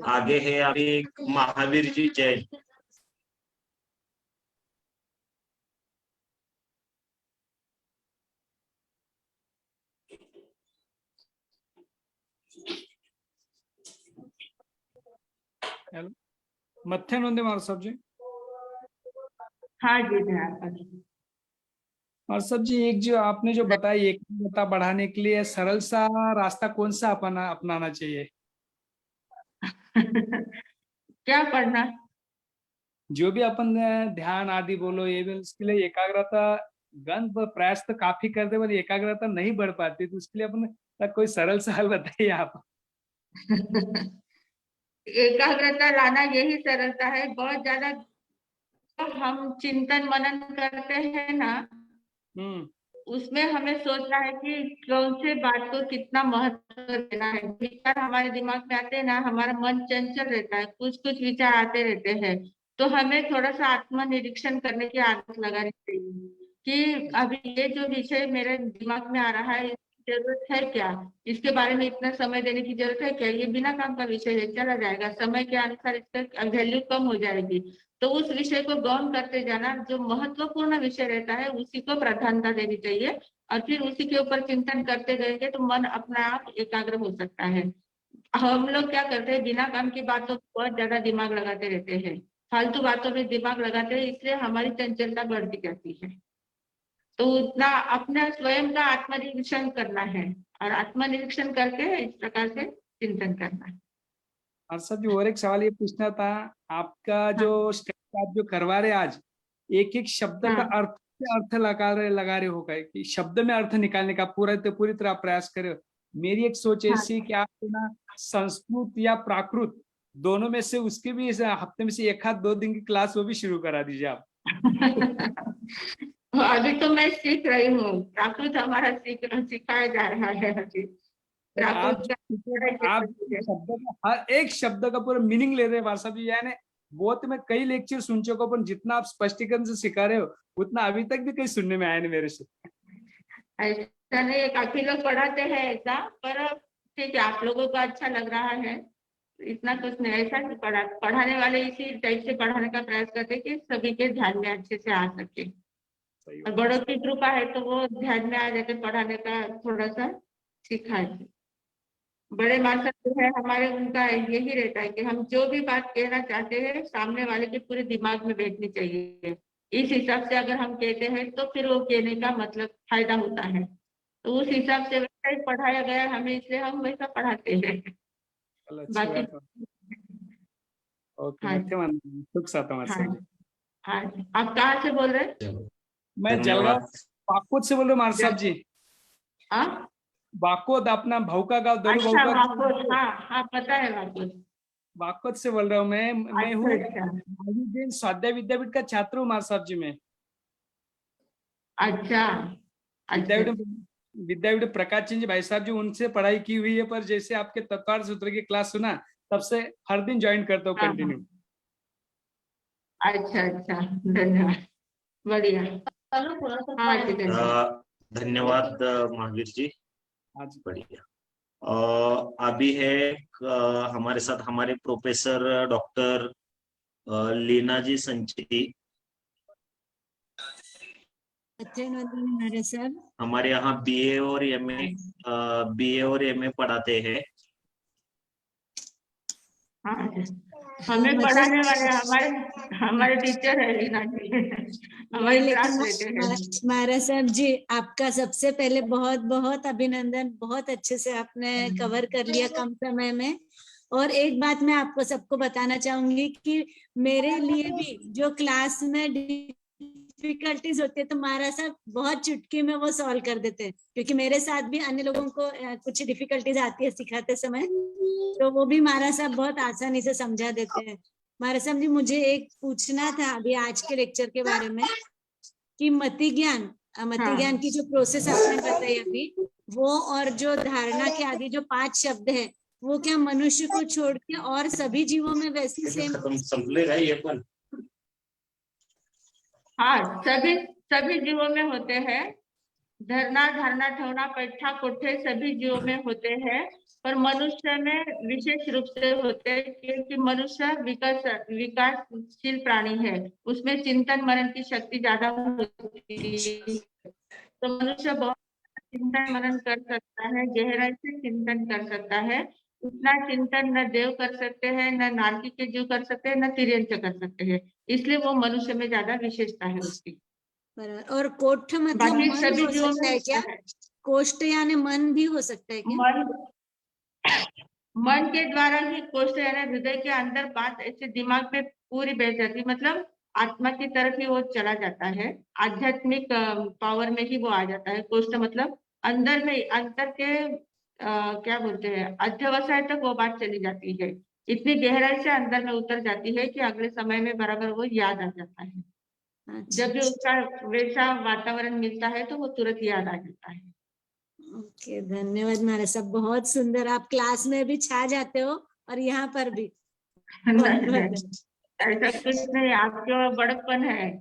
आगे है अभी महावीर जी जैन। मत्थे नोंदे मार साहब जी। हाँ जी, धन्यवाद। और सब जी, एक जो आपने जो बताई एकाग्रता बढ़ाने के लिए सरल सा रास्ता कौन सा अपनाना चाहिए? क्या पढ़ना? जो भी अपन ध्यान आदि बोलो, ये भी उसके लिए एकाग्रता गंध प्रयास तो काफी करते, पर एकाग्रता नहीं बढ़ पाती, तो उसके लिए अपन कोई सरल सा हल बताइए आप। एकाग्रता लाना यही सरलता है। बहुत ज्यादा हम चिंतन मनन करते हैं ना, उसमें हमें सोचना है कि कौन से बात को कितना महत्व देना है। विचार हमारे दिमाग में आते हैं ना, हमारा मन चंचल रहता है, कुछ कुछ विचार आते रहते हैं, तो हमें थोड़ा सा आत्मनिरीक्षण करने की आदत लगानी चाहिए कि अभी ये जो विषय मेरे दिमाग में आ रहा है, इसकी जरूरत है क्या, इसके बारे में इतना समय देने की जरूरत है क्या, ये बिना काम का विषय है, चला जाएगा, समय के अनुसार इसका वैल्यू कम हो जाएगी। तो उस विषय को गौन करते जाना, जो महत्वपूर्ण विषय रहता है उसी को प्राधान्यता देनी चाहिए, और फिर उसी के ऊपर चिंतन करते रहेंगे तो मन अपने आप एकाग्र हो सकता है। हम लोग क्या करते हैं, बिना काम की बातों पर बहुत ज्यादा दिमाग लगाते रहते हैं, फालतू बातों में दिमाग लगाते हैं, इसलिए हमारी चंचलता बढ़ती जाती है। तो उतना अपना स्वयं का आत्मनिरीक्षण करना है, और आत्मनिरीक्षण करके इस प्रकार से चिंतन करना है। और सब जो और एक सवाल ये पूछना था, आपका जो स्टेप आप जो करवा रहे आज, एक एक शब्द का अर्थ लगा रहे हो गए कि शब्द में अर्थ निकालने का पूरी तरह प्रयास करे। मेरी एक सोच ऐसी कि आप ना संस्कृत या प्राकृत दोनों में से उसके भी हफ्ते में से 1-2 दिन की क्लास वो भी शुरू करा दीजिए आप। अभी तो मैं सीख रही हूँ, प्राकृत हमारा सिखाया जा रहा है अभी। आप शब्द का हर एक शब्द का पूरा मीनिंग ले रहे हैं वारसा जी, यानी बहुत मैं कई लेक्चर सुन चुका हूँ, पर जितना आप स्पष्टीकरण से सिखा रहे हो उतना अभी तक भी कहीं सुनने में आया नहीं मेरे से। ऐसा नहीं, काफी लोग पढ़ाते हैं ऐसा, पर ठीक है, आप लोगों को अच्छा लग रहा है, इतना कुछ नहीं। ऐसा कि पढ़ाने वाले इसी टाइप से पढ़ाने का प्रयास करते हैं कि सभी के ध्यान में अच्छे से आ सके, और बड़ों की कृपा है तो वो ध्यान में आ जाके पढ़ाने का थोड़ा सा सिखाए। बड़े मास्टर जो है हमारे, उनका यही रहता है कि हम जो भी बात कहना चाहते हैं सामने वाले के पूरे दिमाग में बैठनी चाहिए। इस हिसाब से अगर हम कहते हैं तो फिर वो कहने का मतलब फायदा होता है, तो उस हिसाब से वैसा ही पढ़ाया गया हमें, इसलिए हम वैसा पढ़ाते हैं। बाकी ओके, हाँ, हाँ, आप कहाँ से बोल रहे हैं? मैं जलगांव बागपत से बोल रहा हूँ मार साहब जी। बागपत अपना भाऊ का गाँव दरू भाऊ का। हाँ, पता है बागपत से बोल रहा हूँ मैं हूँ स्वाध्याय विद्यापीठ का छात्र हूँ मार साहब जी में। अच्छा, विद्यापीठ प्रकाश चंद भाई साहब जी, उनसे पढ़ाई की हुई है, पर जैसे आपके तत्वार्थ सूत्र की क्लास सुना तब से हर दिन ज्वाइन करता हूँ कंटिन्यू। अच्छा, धन्यवाद, बढ़िया। धन्यवाद महावीर जी, बढ़िया। अभी है हमारे साथ हमारे प्रोफेसर डॉक्टर लीना जी संचेती। हमारे यहाँ बीए और एमए पढ़ाते हैं। हमें पढ़ाने वाले हमारे टीचर है लीना जी, हमारे क्लास लेते हैं। मारा साहब जी, आपका सबसे पहले बहुत बहुत अभिनंदन, बहुत अच्छे से आपने कवर कर लिया कम समय में। और एक बात मैं आपको सबको बताना चाहूंगी कि मेरे लिए भी जो क्लास में डिफिकल्टीज होती है तो मारा साहब बहुत चुटकी में वो सॉल्व कर देते हैं, क्योंकि मेरे साथ भी अन्य लोगों को कुछ डिफिकल्टीज आती है सिखाते समय, तो वो भी मारा साहब बहुत आसानी से समझा देते हैं। मारा साहब जी, मुझे एक पूछना था अभी आज के लेक्चर के बारे में कि मति ज्ञान की जो प्रोसेस आपने बताई अभी, वो और जो धारणा के आदि जो 5 शब्द है, वो क्या मनुष्य को छोड़ के और सभी जीवों में वैसी सेम खत्म संपलेगा ये पण हाँ, सभी सभी जीवों में होते हैं। धरना, धारणा, ठहना, पैठा, कोठे सभी जीवों में होते हैं, पर मनुष्य में विशेष रूप से होते हैं क्योंकि मनुष्य विकासशील प्राणी है। उसमें चिंतन मनन की शक्ति ज्यादा होती है, तो मनुष्य बहुत चिंतन मनन कर सकता है, गहराई से चिंतन कर सकता है। उतना चिंतन न देव कर सकते हैं, न नारकी के जीव कर सकते हैं, न तिर्यंच कर सकते हैं। इसलिए वो मनुष्य में ज्यादा विशेषता है उसकी। और कोष्ठ मतलब बाकी मन सभी हो जीवों सकता में है क्या? कोष्ठ यानी मन भी हो सकता है क्या? मन के द्वारा ही कोष्ठ यानी हृदय के अंदर बात ऐसे दिमाग में पूरी बैठ जाती, मतलब आत्मा की तरफ ही वो चला जाता है, आध्यात्मिक पावर में ही वो आ जाता है। कोष्ठ मतलब अंदर में, अंतर के क्या बोलते हैं, अध्यवसाय तक वो बात चली जाती है। इतनी गहराई से अंदर में उतर जाती है कि अगले समय में बराबर वो याद आ जाता है। जब भी उसका वैसा वातावरण मिलता है तो वो तुरंत याद आ जाता है। ओके, धन्यवाद महाराज साहब, बहुत सुंदर। आप क्लास में भी छा जाते हो और यहाँ पर भी। ऐसा कुछ नहीं, आपके बड़प्पन है,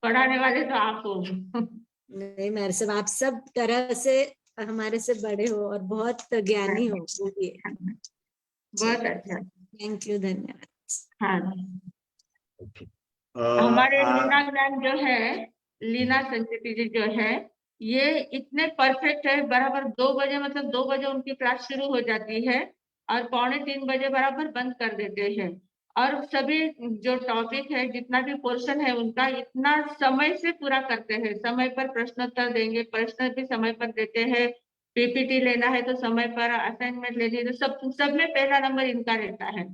पढ़ाने वाले तो आप हो। नहीं महाराज साहब, आप सब तरह से हमारे से बड़े हो और बहुत ज्ञानी हो। बहुत अच्छा, थैंक यू, धन्यवाद। हाँ। ओके हमारे लीना मैम जो है, लीना संचिति जी जो है, ये इतने परफेक्ट है, बराबर 2 बजे, मतलब 2 बजे उनकी क्लास शुरू हो जाती है और 2:45 बजे बराबर बंद कर देते हैं। और सभी जो टॉपिक है, जितना भी पोर्शन है उनका, इतना समय से पूरा करते हैं। समय पर प्रश्नोत्तर देंगे, प्रश्न भी समय पर देते हैं, पीपीटी लेना है तो समय पर, असाइनमेंट लेनी है तो सब में पहला नंबर इनका रहता है।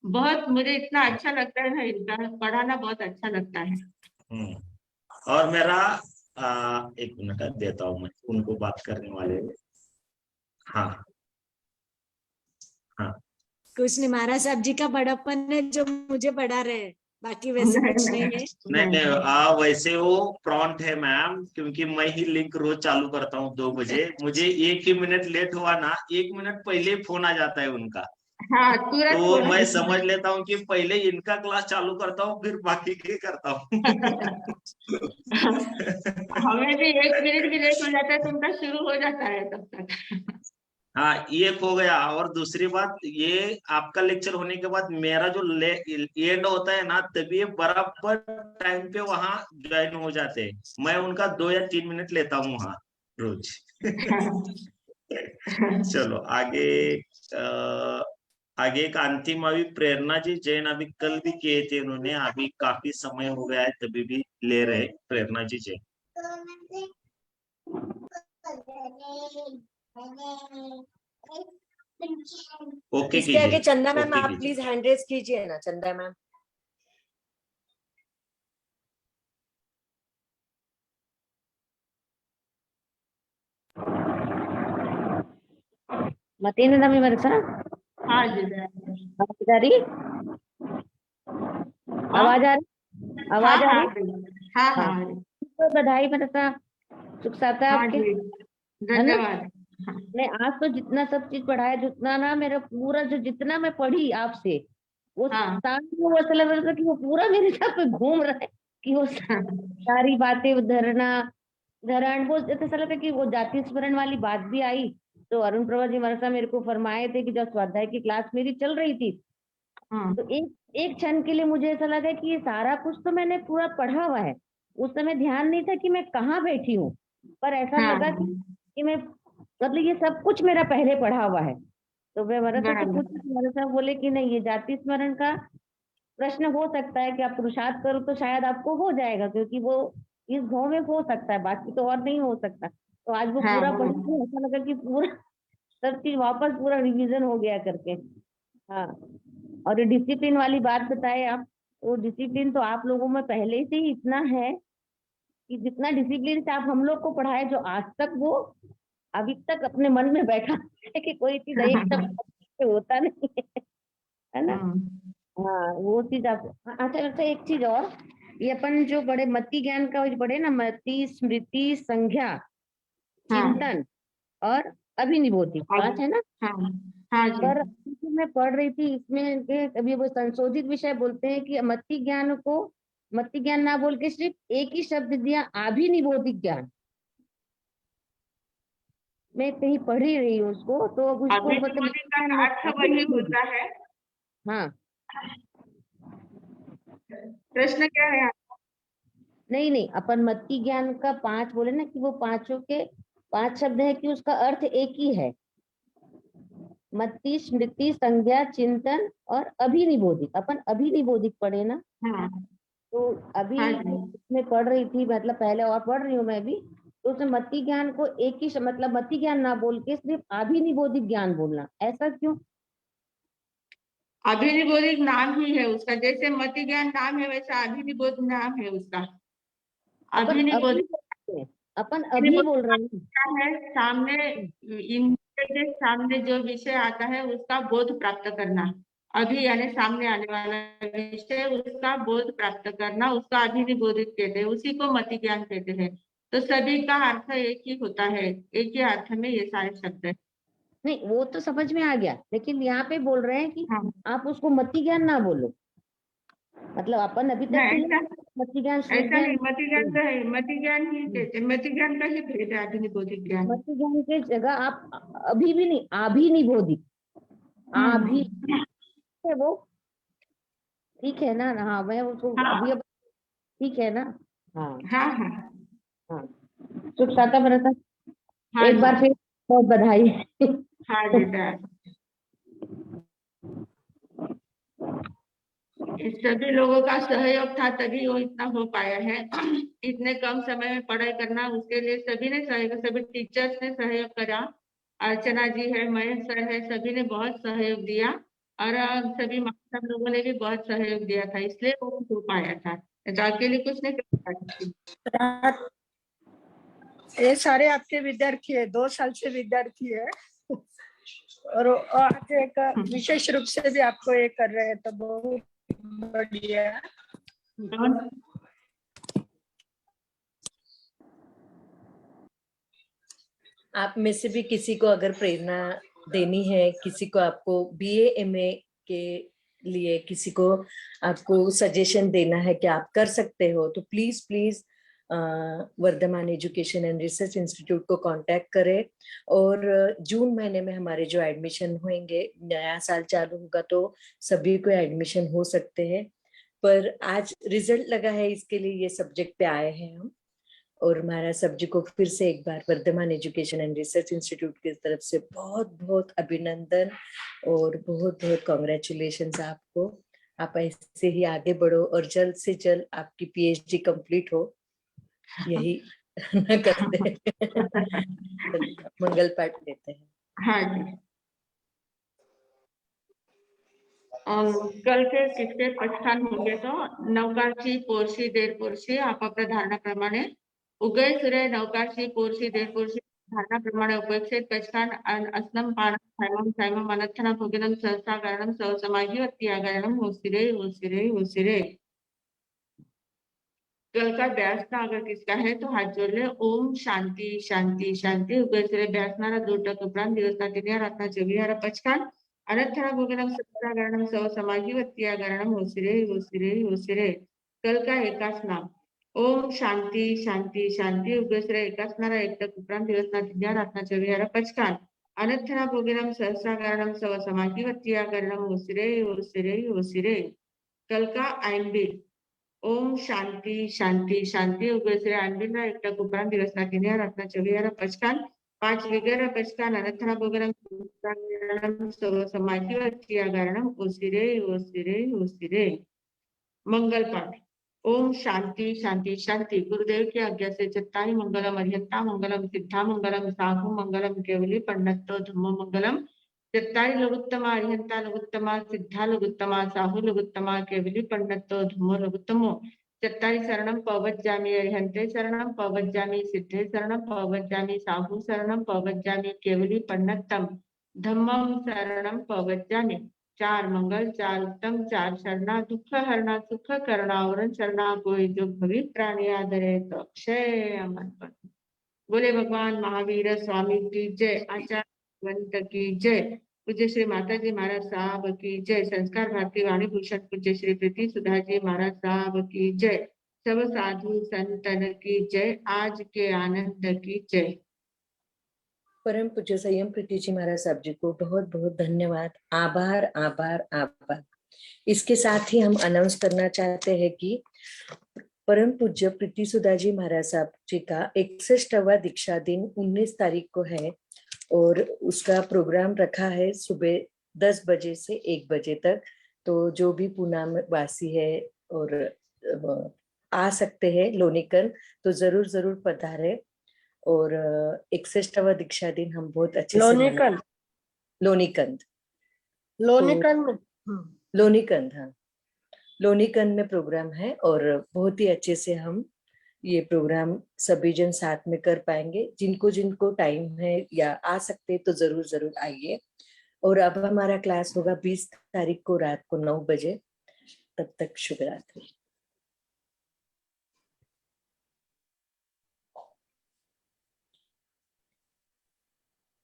बहुत मुझे इतना अच्छा लगता है ना, इनका पढ़ाना बहुत अच्छा लगता है। और मेरा 1 मिनट देता हूँ मैं उनको बात करने वाले। हाँ हाँ, कुछ नहीं, महाराज साहब जी का बड़प्पन है जो मुझे पढ़ा रहे हैं, बाकी वैसे कुछ नहीं है। नहीं वैसे वो प्रॉन्ट है मैम, क्योंकि मैं ही लिंक रोज चालू करता हूँ 2 बजे। मुझे 1 ही मिनट लेट हुआ ना, 1 मिनट पहले फोन आ जाता है उनका, हाँ, तो तुरंत मैं समझ लेता हूँ कि पहले इनका क्लास चालू करता हूँ फिर बाकी के करता हूँ। हमें भी 1 मिनट भी लेट हो जाता है तो उनका शुरू हो जाता है तब तक। हाँ, ये हो गया। और दूसरी बात, ये आपका लेक्चर होने के बाद मेरा जो एंड होता है ना, तभी ये बराबर टाइम पे वहां ज्वाइन हो जाते हैं। मैं उनका 2 या 3 मिनट लेता हूँ वहां रोज। चलो आगे। आगे एक अंतिम अभी प्रेरणा जी जैन, अभी कल भी किए थे उन्होंने, अभी काफी समय हो गया है तभी भी ले रहे प्रेरणा जी जैन। ओके इसके आगे कीजिए, चंदा मैम, ओके आप कीजिए। प्लीज हैंड रेज कीजिए ना, चंदा मैम। ಮತ್ತೇನಿದೆ ವಿವರಿಸ हाँ जी, आवाज आ रही आवाज आ रही हाँ आवाज आ हाँ रही। हाँ हाँ, हाँ तो बधाई मरसा, सुख साथ है हाँ आपके, जी, है ना। धन्यवाद। मैं आज तो जितना सब चीज पढ़ाया, जितना ना मेरा पूरा जो जितना मैं पढ़ी आपसे, वो हाँ सारी वो ऐसा लग रहा था कि वो पूरा मेरे साथ पे घूम रहा है, कि वो सारी बातें, वो धरण वो ऐसा लगा कि वो जाति स्मरण वाली बात भी आई। तो अरुण प्रभा जी मरसा मेरे को फरमाए थे कि जब स्वाध्याय की क्लास मेरी चल रही थी, हाँ तो एक क्षण के लिए मुझे ऐसा लगा कि ये सारा कुछ तो मैंने पूरा पढ़ा हुआ है। उस समय ध्यान नहीं था कि मैं कहाँ बैठी हूँ, पर ऐसा हाँ लगा कि मैं, मतलब ये सब कुछ मेरा पहले पढ़ा हुआ है। तो मैं मरसा से बराबर। पूछी, मरसा बोले कि नहीं, ये जाति स्मरण का प्रश्न हो सकता है कि आप पुरुषार्थ करो तो शायद आपको हो जाएगा, क्योंकि वो इस भाव में हो सकता है, बाकी तो और नहीं हो सकता। तो आज वो हाँ पूरा हाँ पढ़ी थी, ऐसा लगा कि पूरा सब चीज वापस पूरा रिवीजन हो गया करके। हाँ, और ये डिसिप्लिन वाली बात बताए आप, वो डिसिप्लिन तो आप लोगों में पहले से ही इतना है कि जितना डिसिप्लिन से आप हम लोग को पढ़ाए, जो आज तक वो अभी तक अपने मन में बैठा है कि कोई चीज एक शब्द होता नहीं है ना। हाँ हाँ, वो चीज आप, अच्छा अच्छा, एक चीज और, ये अपन जो बड़े मति ज्ञान का जो बड़े ना, मति, स्मृति, संज्ञा, हाँ चिंतन और अभिनिबोधि, 5 है ना। हाँ हाँ जी। पर जो मैं पढ़ रही थी इसमें अभी वो संशोधित विषय बोलते हैं कि मति ज्ञान ना बोल के सिर्फ एक ही शब्द दिया, अभिनिबोधिक ज्ञान। मैं कहीं पढ़ ही रही हूँ उसको, तो अब उसको मतलब अभिनिबोधिक का अर्थ वही होता है। हाँ, प्रश्न क्या है? नहीं, अपन मति ज्ञान का 5 बोले ना, कि वो पांचों के 5 शब्द है कि उसका अर्थ एक ही है। मति, स्मृति, संज्ञा, चिंतन और अभिनिबोधिक। अपन अभिनिबोधिक पढ़े ना, हाँ तो अभी हाँ जी। मैं पढ़ रही थी, मतलब पहले और पढ़ रही हूँ मैं भी, तो उसमें मति ज्ञान को एक ही मतलब मति ज्ञान ना बोल के सिर्फ अभिनिबोधिक ज्ञान बोलना, ऐसा क्यों? अभिनिबोधिक नाम ही है उसका, जैसे मति ज्ञान नाम है वैसा अभिनिबोध नाम है उसका। अभिनिबोधिक अपन अभी बोल रहे हैं। क्या है? सामने इंद्रिय के सामने जो विषय आता है उसका बोध प्राप्त करना। अभी यानी सामने आने वाला विषय, उसका बोध प्राप्त करना, उसका अभिनिबोधित कहते हैं, उसी को मति ज्ञान कहते हैं। तो सभी का अर्थ एक ही होता है, एक ही अर्थ में ये सारे शब्द है। नहीं, वो तो समझ में आ गया, लेकिन यहाँ पे बोल रहे हैं कि हाँ। आप उसको मति ज्ञान ना बोलो। मतलब अपन अभी तक तो नहीं, ऐसा मति ज्ञान, श्रुति ऐसा नहीं, ज्ञान, मति ज्ञान का है, मति ज्ञान ही कहते हैं, मति ज्ञान का ही भेद है अभिनिबोधिक ज्ञान। मति ज्ञान के जगह आप अभी भी नहीं, अभिनिबोधिक, अभी है वो, ठीक है ना? हाँ, मैं उसको हाँ अभी अब ठीक है ना? हाँ हाँ हाँ हाँ, सुख साता भरता, हाँ एक जी। बार फिर बहुत बधाई। हाँ जी सर। इस सभी लोगों का सहयोग था तभी वो इतना हो पाया है। इतने कम समय में पढ़ाई करना, उसके लिए सभी ने सहयोग, सभी टीचर्स ने सहयोग करा। अर्चना जी है, महेश सर है, सभी ने बहुत सहयोग दिया, और सभी मास्टर लोगों ने भी बहुत सहयोग दिया था, इसलिए वो हो पाया था। तो अकेले कुछ नहीं कर सकती। ये सारे आपके विद्यार्थी है, 2 साल से विद्यार्थी है, और आज एक विशेष रूप से भी आपको ये कर रहे हैं, तो बहुत बढ़िया। आप में से भी किसी को अगर प्रेरणा देनी है, किसी को आपको बीए एमए के लिए किसी को आपको सजेशन देना है कि आप कर सकते हो, तो please please Vardhman education and research institute को कांटेक्ट करें। और जून महीने में हमारे जो एडमिशन होंगे, नया साल चालू होगा तो सभी को एडमिशन हो सकते हैं। पर आज रिजल्ट लगा है, इसके लिए ये सब्जेक्ट पे आए हैं हम, और हमारा सब्जेक्ट को फिर से एक बार Vardhaman education and research institute की तरफ से बहुत बहुत अभिनंदन और बहुत बहुत कॉन्ग्रेचुलेशंस आपको। आप ऐसे ही आगे बढ़ो और जल्द से जल्द आपकी पीएचडी कंप्लीट हो, यही करते हैं। मंगल पाठ देते हैं। हाँ जी। कल के किसके पचखान होंगे, तो नवकारची पोरशी देर पोरशी आपापल्या धारणाप्रमाणे उगय सूर्य नवकारची पोरशी देर पोरशी धारणाप्रमाणे उपेक्षित पचखान अस्नम पाणम सायमम सायमम अनर्थना भोगिनम सहसा कारणम सहसमाही वत्यागरणम होसिरे होसिरे होसिरे। कल का ब्यासना अगर किसका है तो हाथ जोड़ ले। ओम शांति शांति शांति। उगय सूर्य ब्यासनारा 2 टक उपरांत दिवसना तिन्या रातना 24 पचखान अनर्थना भोगिनम सहसागरणम सहसमाही वत्यागरणम होसिरे होसिरे होसिरे। कल का एकाच नाम ओम शांति शांति शांति। उगय सूर्य एकाचनारा 1 टक उपरांत दिवसना तिन्या रातना 24 पचखान अनर्थना भोगिनम सहसागरणम सहसमाही वत्यागरणम होसिरे होसिरे होसिरे। कल का आइंबिल ओम शांति शांति शांति। उगय सूर्य आंबिलना 1 टक उपरांत दिवसना तिन्या रातना 24 पचखान 5 विगर पचखान अनर्थना भोगनम सहसमाही वत्यागरणम ओसिरे ओसिरे ओसिरे। मंगल पाठ ओम शांति शांति शांति। गुरुदेव की आज्ञा से चित्ताई मंगलम अरिहत्ता मंगलम सिद्धा मंगलम साहु मंगलम केवली पंडितो धम्मो मंगलम। चित्ताई लघुत्तमा अरिहंता लघुत्तमा सिद्धा लघुत्तमा साहु लघुत्तमा केवली पंडितो धम्मो लघुत्तमो। चित्ताई शरणम पवज्जामि अरिहंते शरणम पवज्जामि सिद्धे शरणम पवज्जामि साहु शरणम पवज्जामि केवली पंडितम धम्मम शरणम पवज्जामि। 4 मंगल 4 उत्तम 4 शरणा दुख हरणा सुख करणावरण शरणा कोई जो भवि प्राणी आदरे तो अक्षय अमर। बोले भगवान महावीर स्वामी की जय। आचार्य की जय। पूज्य श्री माताजी महाराज साहब की जय। संस्कार भारती वाणी भूषण पूज्य श्री प्रीति सुधा जी महाराज साहब की जय। सब साधु संतन की जय। आज के आनंद की जय। परम पूज्य संयम प्रीति जी महाराज साहब जी को बहुत बहुत धन्यवाद, आभार आभार आभार। इसके साथ ही हम अनाउंस करना चाहते हैं कि परम पूज्य प्रीति सुधा जी महाराज साहब जी का 61वां दीक्षा दिन 19 तारीख को है और उसका प्रोग्राम रखा है सुबह 10 बजे से 1 बजे तक। तो जो भी पूना वासी है और आ सकते हैं लोनिकन, तो जरूर जरूर पधारे। और 61वां दीक्षा दिन हम बहुत अच्छे से लोनिकन लोनिकंद लोनिकन में लोनिकंद, हाँ, लोनिकंद में प्रोग्राम है और बहुत ही अच्छे से हम ये प्रोग्राम सभी जन साथ में कर पाएंगे। जिनको जिनको टाइम है या आ सकते तो जरूर जरूर आइए। और अब हमारा क्लास होगा 20 तारीख को रात को 9 बजे। तब तक शुभ रात्रि।